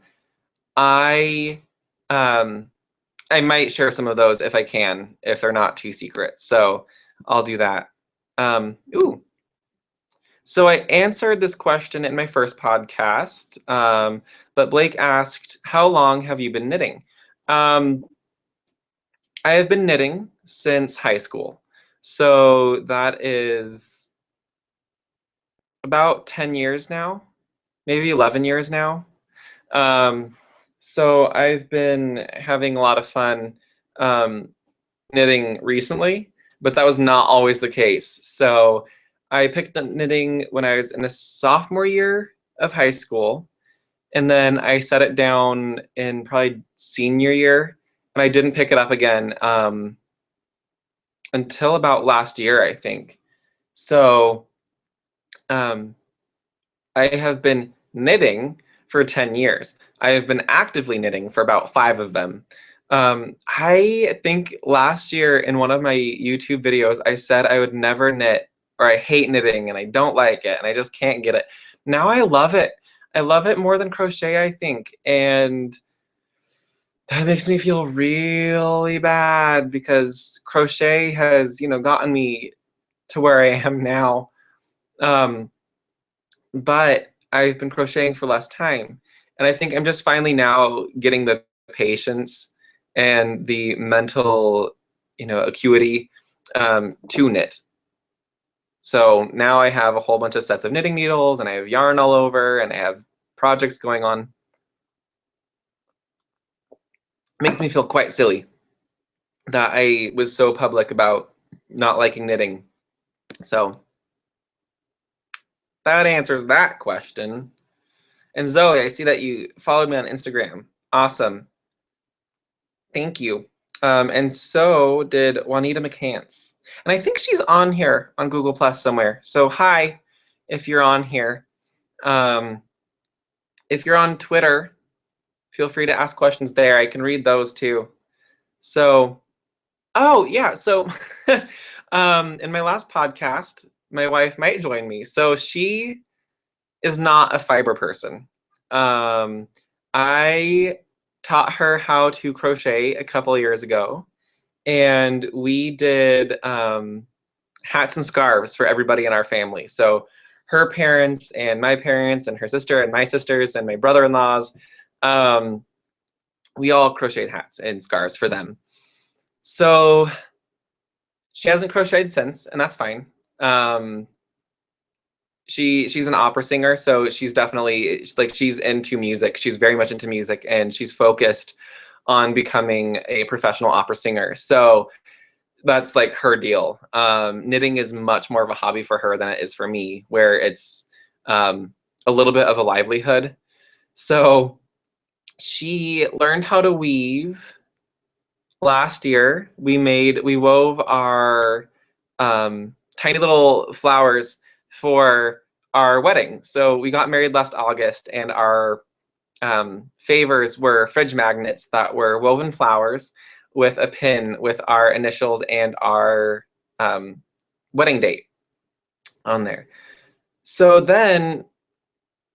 I um, I might share some of those if I can, if they're not too secret. So I'll do that. Ooh. So I answered this question in my first podcast, but Blake asked, "How long have you been knitting?" Um, I have been knitting since high school. So that is about 10 years now, maybe 11 years now. Um, so I've been having a lot of fun um, knitting recently, but that was not always the case. So I picked up knitting when I was in the sophomore year of high school, and then I set it down in probably senior year, and I didn't pick it up again until about last year, I think. So um, I have been knitting for 10 years. I have been actively knitting for about 5 of them. I think last year in one of my YouTube videos, I said I would never knit, or I hate knitting and I don't like it and I just can't get it. Now I love it. I love it more than crochet, I think. And that makes me feel really bad because crochet has, gotten me to where I am now. Um, but I've been crocheting for less time. And I think I'm just finally now getting the patience and the mental, acuity to knit. So now I have a whole bunch of sets of knitting needles and I have yarn all over and I have projects going on. makes me feel quite silly that I was so public about not liking knitting. So that answers that question. And Zoe, I see that you followed me on Instagram. Awesome. Thank you. And so did Juanita McCants. And I think she's on here on Google Plus somewhere. So hi, if you're on here. Um, if you're on Twitter, feel free to ask questions there. I can read those too. So, oh yeah. So in my last podcast, my wife might join me. So she is not a fiber person. I taught her how to crochet a couple of years ago, and we did hats and scarves for everybody in our family. So her parents and my parents and her sister and my sisters and my brother-in-laws, we all crocheted hats and scarves for them. So she hasn't crocheted since, and that's fine. She's an opera singer, so she's definitely like she's into music. She's very much into music, and she's focused on becoming a professional opera singer. So that's like her deal. Knitting is much more of a hobby for her than it is for me, where it's a little bit of a livelihood. So she learned how to weave last year. We wove our tiny little flowers for our wedding. So we got married last August, and our favors were fridge magnets that were woven flowers with a pin with our initials and our wedding date on there. So then,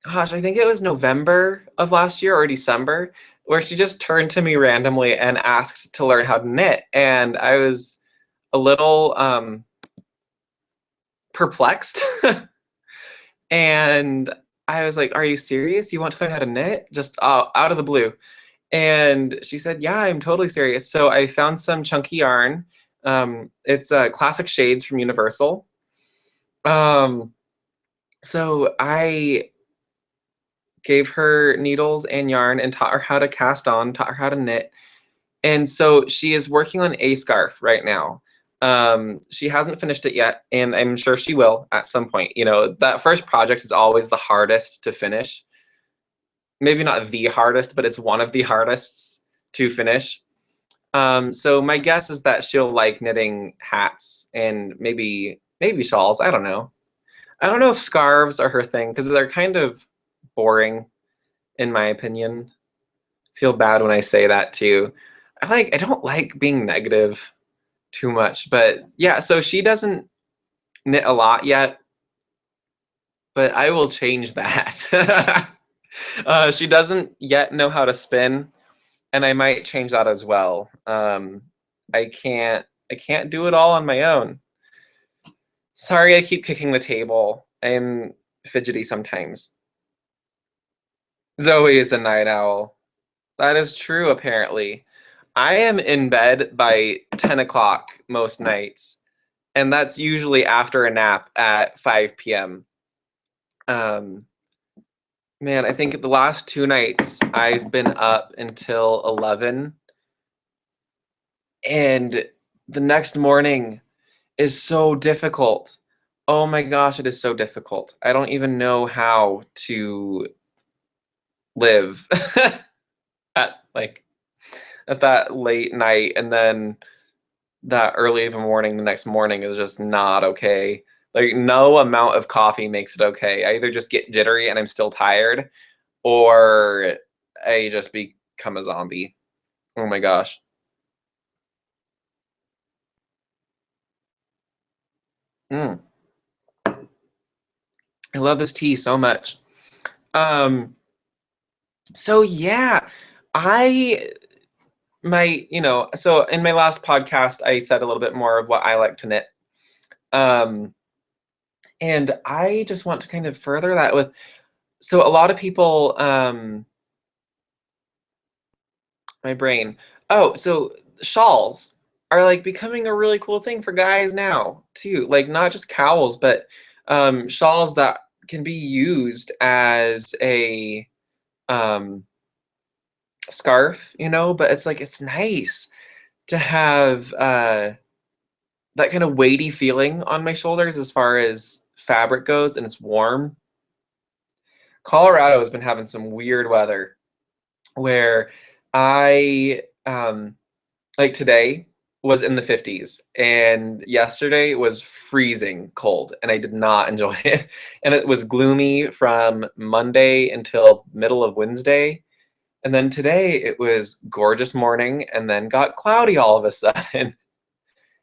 gosh, I think it was November of last year or December, where she just turned to me randomly and asked to learn how to knit. And I was a little perplexed. And I was like, "Are you serious? You want to learn how to knit?" Just out of the blue. And she said, "Yeah, I'm totally serious." So I found some chunky yarn. It's Classic Shades from Universal. Um, so I gave her needles and yarn and taught her how to cast on, taught her how to knit. And so she is working on a scarf right now. She hasn't finished it yet, and I'm sure she will at some point. You know, that first project is always the hardest to finish. Maybe not the hardest, but it's one of the hardest to finish. So my guess is that she'll like knitting hats and maybe shawls. I don't know. I don't know if scarves are her thing because they're kind of boring, in my opinion. Feel bad when I say that too. I don't like being negative too much, but yeah. So she doesn't knit a lot yet, but I will change that. She doesn't yet know how to spin, and I might change that as well. I can't do it all on my own. Sorry, I keep kicking the table. I'm fidgety sometimes. Zoe is a night owl. That is true, apparently. I am in bed by 10 o'clock most nights, and that's usually after a nap at 5 p.m. Um, man, I think the last 2 nights I've been up until 11, and the next morning is so difficult. Oh my gosh, it is so difficult. I don't even know how to live at like at that late night, and then that early of a morning the next morning is just not okay. Like no amount of coffee makes it okay. I either just get jittery and I'm still tired, or I just become a zombie. Oh my gosh. Mm, I love this tea so much. Um, so yeah, I so in my last podcast I said a little bit more of what I like to knit. Um, and I just want to kind of further that with so a lot of people my brain. Oh, so shawls are like becoming a really cool thing for guys now too. Like not just cowls, but shawls that can be used as a um scarf, you know, but it's like it's nice to have that kind of weighty feeling on my shoulders as far as fabric goes, and it's warm. Colorado has been having some weird weather where I like today was in the 50s and yesterday was freezing cold and I did not enjoy it. And it was gloomy from Monday until middle of Wednesday. And then today it was gorgeous morning and then got cloudy all of a sudden.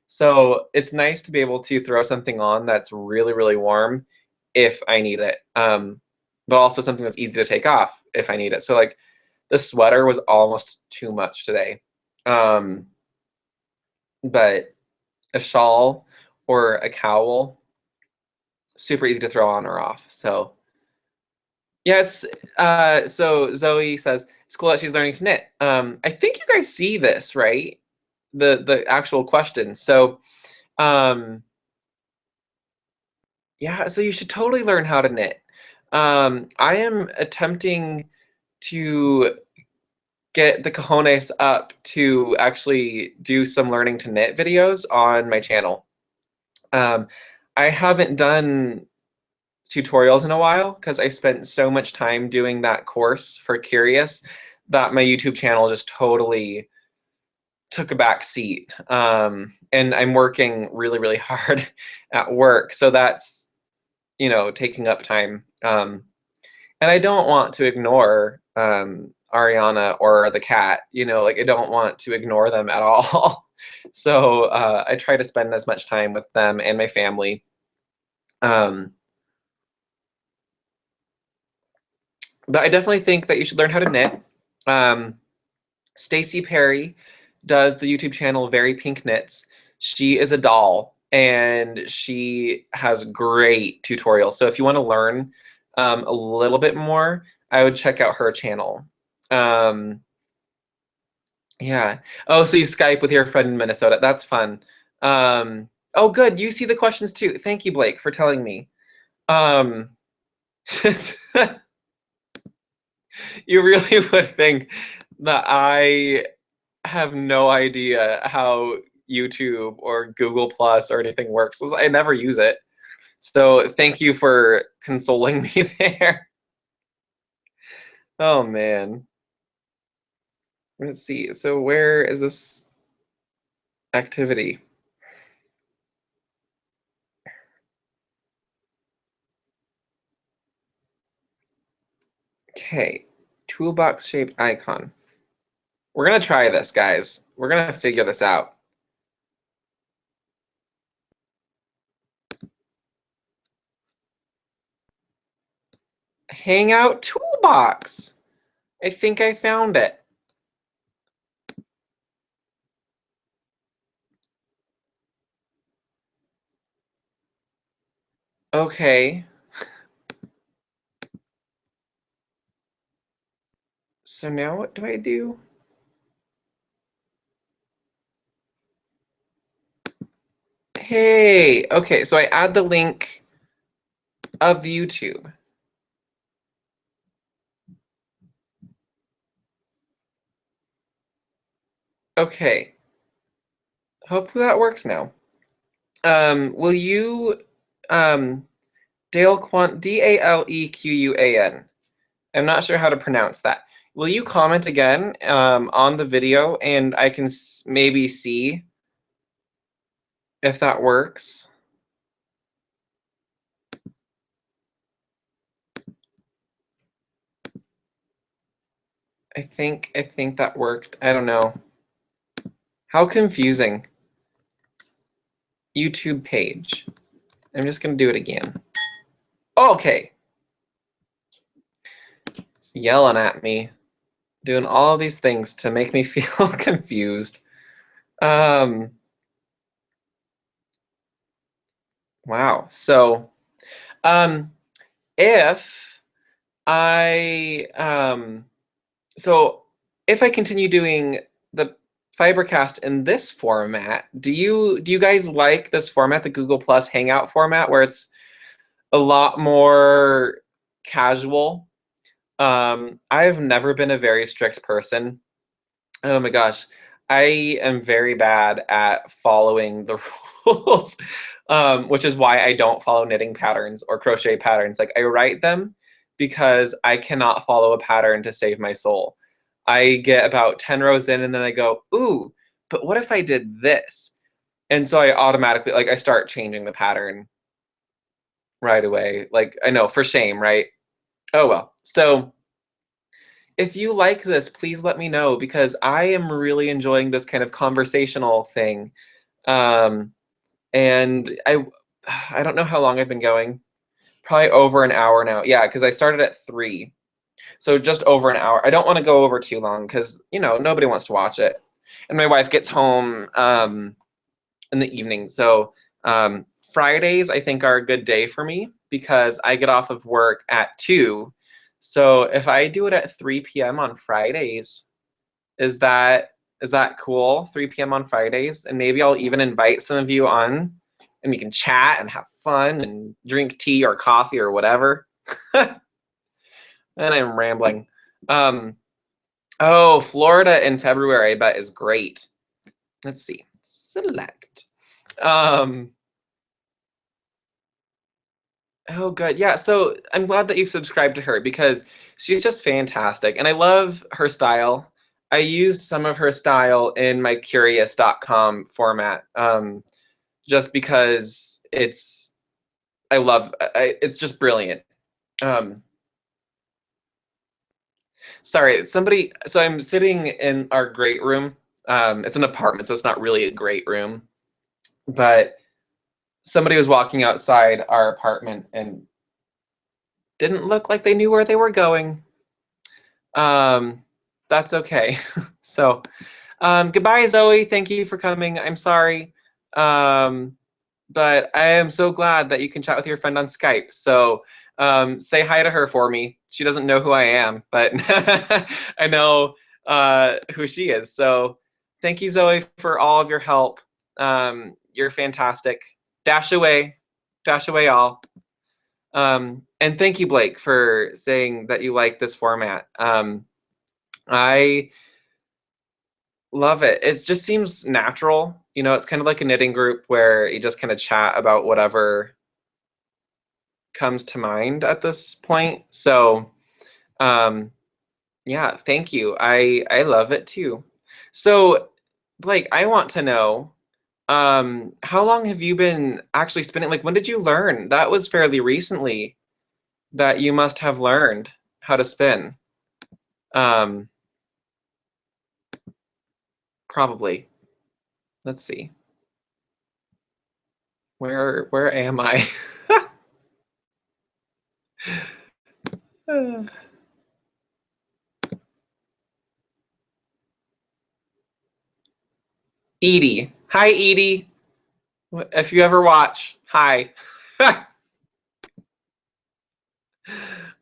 So it's nice to be able to throw something on that's really, really warm if I need it. But also something that's easy to take off if I need it. So like the sweater was almost too much today. Um, but a shawl or a cowl, super easy to throw on or off. So yes, so Zoe says it's cool that she's learning to knit. I think you guys see this, right? The actual question. So yeah, so you should totally learn how to knit. I am attempting to get the cojones up to actually do some learning to knit videos on my channel. I haven't done tutorials in a while because I spent so much time doing that course for Curious that my YouTube channel just totally took a back seat. And I'm working really, really hard at work. So that's, you know, taking up time. And I don't want to ignore Ariana or the cat, you know, like I don't want to ignore them at all. So I try to spend as much time with them and my family. But I definitely think that you should learn how to knit. Stacey Perry does the YouTube channel Very Pink Knits. She is a doll and she has great tutorials. So if you want to learn a little bit more, I would check out her channel. Yeah. Oh, so you Skype with your friend in Minnesota. That's fun. Oh, good. You see the questions too. Thank you, Blake, for telling me. Um, you really would think that I have no idea how YouTube or Google Plus or anything works. I never use it. So thank you for consoling me there. Oh man. Let's see. So where is this activity? Okay. Toolbox shaped icon. We're gonna try this, guys. We're gonna figure this out. Hangout toolbox. I think I found it. Okay. So now what do I do? Hey, okay, so I add the link of the YouTube. Okay. Hopefully that works now. Will you, Dalequan, Dalequan? I'm not sure how to pronounce that. Will you comment again on the video and I can maybe see if that works? I think that worked. I don't know. How confusing. YouTube page. I'm just gonna do it again. Okay. It's yelling at me, doing all these things to make me feel confused. Wow. So, if I so if I continue doing the Fibercast in this format, do you guys like this format, the Google Plus Hangout format, where it's a lot more casual? I've never been a very strict person. Oh my gosh. I am very bad at following the rules, which is why I don't follow knitting patterns or crochet patterns. Like I write them because I cannot follow a pattern to save my soul. I get about 10 rows in and then I go, ooh, but what if I did this? And so I automatically, like, I start changing the pattern right away. Like, I know, for shame, right? Oh well. So if you like this, please let me know because I am really enjoying this kind of conversational thing. Um, and I don't know how long I've been going. Probably over an hour now. Yeah, because I started at 3. So just over an hour. I don't want to go over too long because, nobody wants to watch it. And my wife gets home in the evening. So Fridays, I think, are a good day for me because I get off of work at 2. So if I do it at 3 p.m. on Fridays, is that cool? 3 p.m. on Fridays, and maybe I'll even invite some of you on, and we can chat and have fun and drink tea or coffee or whatever. And I'm rambling. Oh, Florida in February, I bet is great. Let's see. Select. Oh, good. Yeah. So I'm glad that you've subscribed to her because she's just fantastic. And I love her style. I used some of her style in my curious.com format just because it's just brilliant. Um, Sorry, so I'm sitting in our great room. It's an apartment, so it's not really a great room, but somebody was walking outside our apartment and didn't look like they knew where they were going. That's okay. So, goodbye, Zoe. Thank you for coming. I'm sorry. Um, but I am so glad that you can chat with your friend on Skype. So, say hi to her for me. She doesn't know who I am, but I know who she is. So, thank you, Zoe, for all of your help. You're fantastic. Dash away all. And thank you, Blake, for saying that you like this format. I love it. It just seems natural. It's kind of like a knitting group where you just kind of chat about whatever comes to mind at this point. So, um, yeah, thank you. I love it too. So, Blake, I want to know, how long have you been actually spinning? Like, when did you learn? That was fairly recently that you must have learned how to spin. Um, Probably. Let's see. Where am I? Edie. Hi, Edie. If you ever watch, hi.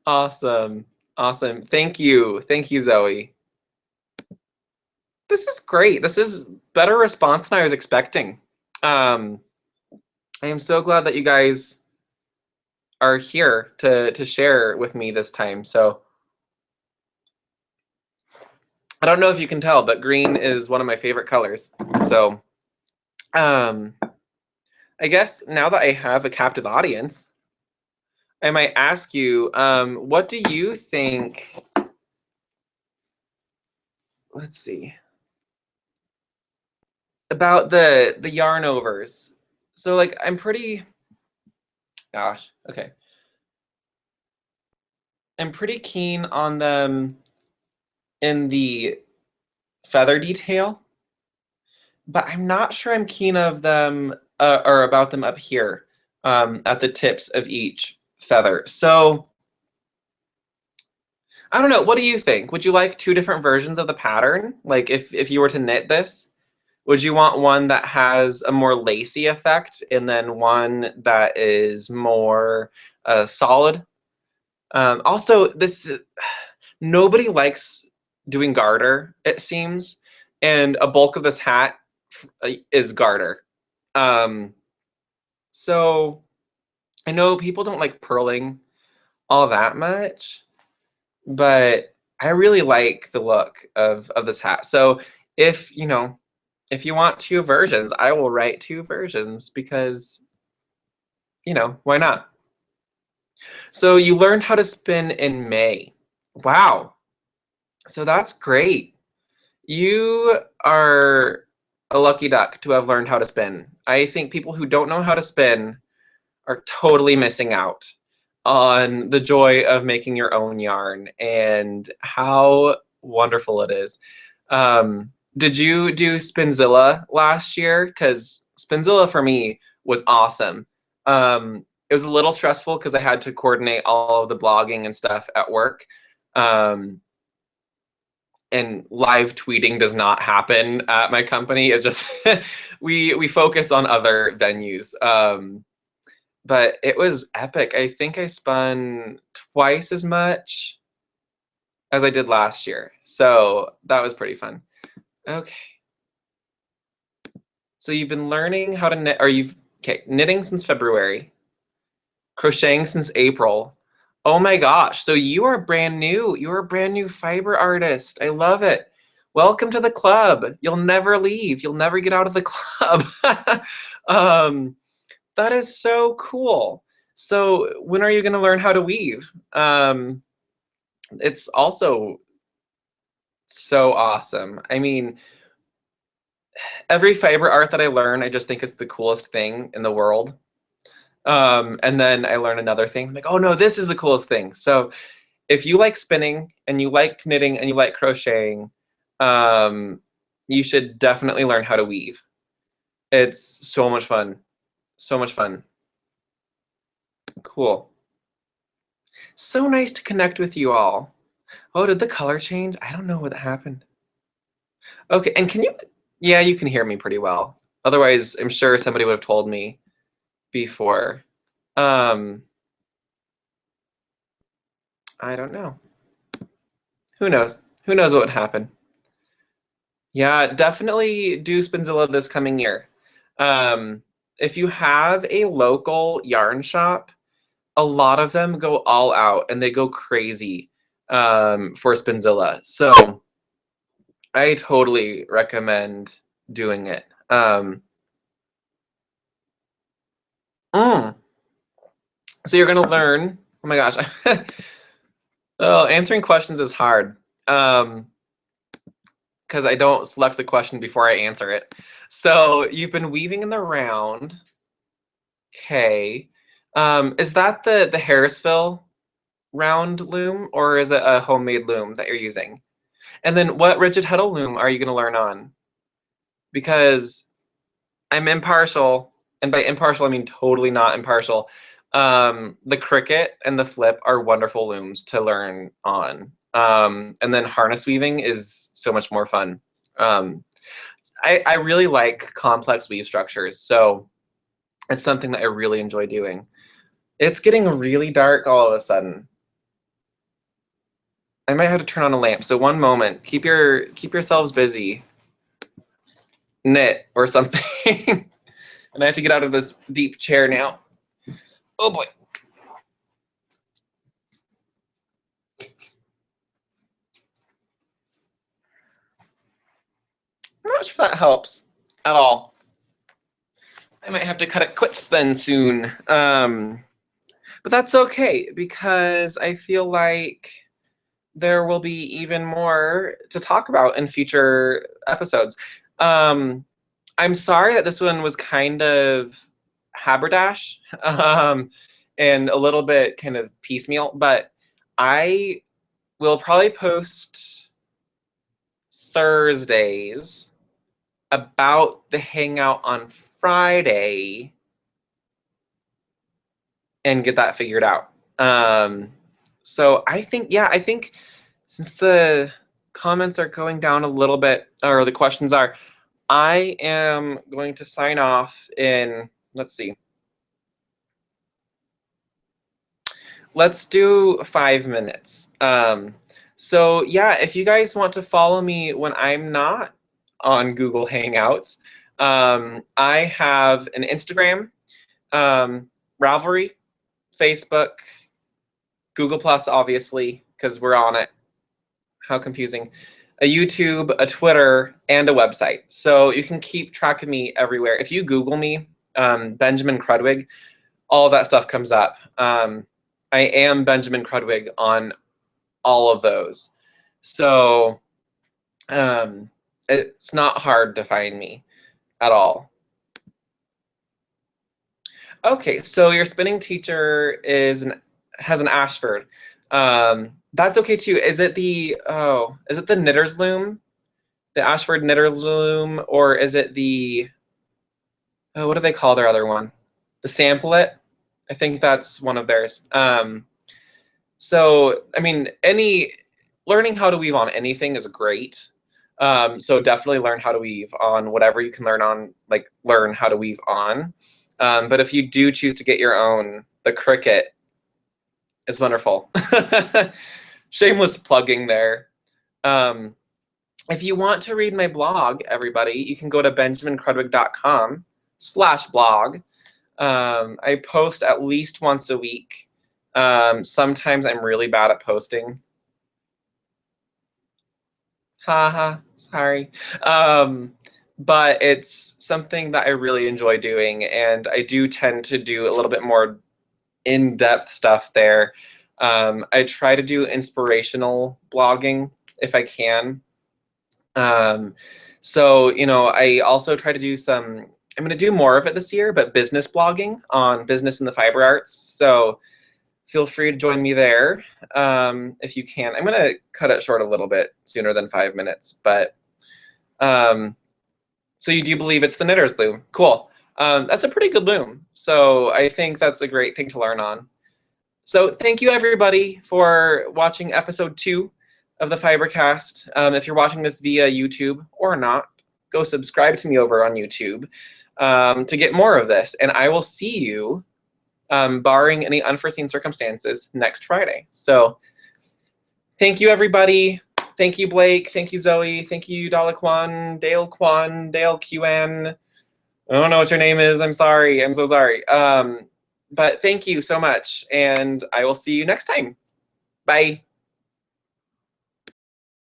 Awesome. Awesome. Thank you. Thank you, Zoe. This is great. This is better response than I was expecting. Um, I am so glad that you guys are here to share with me this time. So I don't know if you can tell, but green is one of my favorite colors. So um, I guess now that I have a captive audience, I might ask you, what do you think? Let's see. About the yarn overs. So like okay. I'm pretty keen on them in the feather detail, but I'm not sure I'm keen of them or about them up here at the tips of each feather. So I don't know. What do you think? Would you like 2 different versions of the pattern? Like if you were to knit this, would you want one that has a more lacy effect and then one that is more solid? Also, nobody likes doing garter, it seems, and a bulk of this hat is garter. So I know people don't like purling all that much, but I really like the look of this hat. So if if you want two versions, I will write two versions because why not? So you learned how to spin in May. Wow. So that's great. You are a lucky duck to have learned how to spin. I think people who don't know how to spin are totally missing out on the joy of making your own yarn and how wonderful it is. Did you do Spinzilla last year? Because Spinzilla for me was awesome. It was a little stressful because I had to coordinate all of the blogging and stuff at work. And live tweeting does not happen at my company. It's just we focus on other venues. But it was epic. I think I spun twice as much as I did last year. So that was pretty fun. Okay. So you've been learning how to knit, or knitting since February, crocheting since April. Oh my gosh. So you are brand new. You're a brand new fiber artist. I love it. Welcome to the club. You'll never leave. You'll never get out of the club. That is so cool. So when are you going to learn how to weave? It's also so awesome. I mean, every fiber art that I learn, I just think it's the coolest thing in the world. And then I learn another thing. I'm like, oh no, this is the coolest thing. So if you like spinning and you like knitting and you like crocheting, you should definitely learn how to weave. It's so much fun. So much fun. Cool. So nice to connect with you all. Oh, did the color change? I don't know what happened. Okay, and yeah, you can hear me pretty well. Otherwise, I'm sure somebody would have told me before. I don't know. Who knows? Who knows what would happen? Yeah, definitely do Spinzilla this coming year. If you have a local yarn shop, a lot of them go all out and they go crazy for Spinzilla. So I totally recommend doing it. So you're gonna learn. Oh my gosh. Oh, answering questions is hard. Because I don't select the question before I answer it. So you've been weaving in the round. Okay. Is that the Harrisville round loom, or is it a homemade loom that you're using? And then what rigid heddle loom are you going to learn on? Because I'm impartial, and by impartial I mean totally not impartial. The Cricut and the Flip are wonderful looms to learn on. And then harness weaving is so much more fun. I really like complex weave structures, so it's something that I really enjoy doing. It's getting really dark all of a sudden. I might have to turn on a lamp. So one moment. Keep yourselves busy. Knit or something. And I have to get out of this deep chair now. Oh boy. I'm not sure that helps at all. I might have to cut it quits then soon. But that's okay because I feel like there will be even more to talk about in future episodes. I'm sorry that this one was kind of haberdash and a little bit kind of piecemeal, but I will probably post Thursdays about the hangout on Friday and get that figured out. So I think since the comments are going down a little bit, or the questions are, I am going to sign off in, let's see. Let's do 5 minutes. So yeah, if you guys want to follow me when I'm not on Google Hangouts, I have an Instagram, Ravelry, Facebook, Google Plus, obviously, because we're on it. How confusing. A YouTube, a Twitter, and a website. So you can keep track of me everywhere. If you Google me, Benjamin Krudwig, all of that stuff comes up. I am Benjamin Krudwig on all of those. So it's not hard to find me at all. Okay, so your spinning teacher has an Ashford. That's okay too. Is it the knitter's loom? The Ashford knitter's loom, or is it the what do they call their other one? The sample it? I think that's one of theirs. So I mean, learning how to weave on anything is great. So definitely learn how to weave on whatever you can learn on, like learn how to weave on. But if you do choose to get your own, the Cricut is wonderful. Shameless plugging there. If you want to read my blog, everybody, you can go to benjaminkrudwig.com/blog. I post at least once a week. Sometimes I'm really bad at posting. Haha, sorry. But it's something that I really enjoy doing, and I do tend to do a little bit more in-depth stuff there. I try to do inspirational blogging if I can. So, I also try to do I'm going to do more of it this year, but business blogging on business in the fiber arts. So feel free to join me there if you can. I'm going to cut it short a little bit sooner than 5 minutes, but so you do believe it's the knitter's loom. Cool. That's a pretty good loom. So I think that's a great thing to learn on. So thank you everybody for watching episode 2 of the Fibercast. If you're watching this via YouTube or not, go subscribe to me over on YouTube to get more of this. And I will see you, barring any unforeseen circumstances, next Friday. So thank you everybody. Thank you, Blake. Thank you, Zoe. Thank you, Dale Quan, Dale QN. I don't know what your name is. I'm sorry. I'm so sorry. But thank you so much. And I will see you next time. Bye.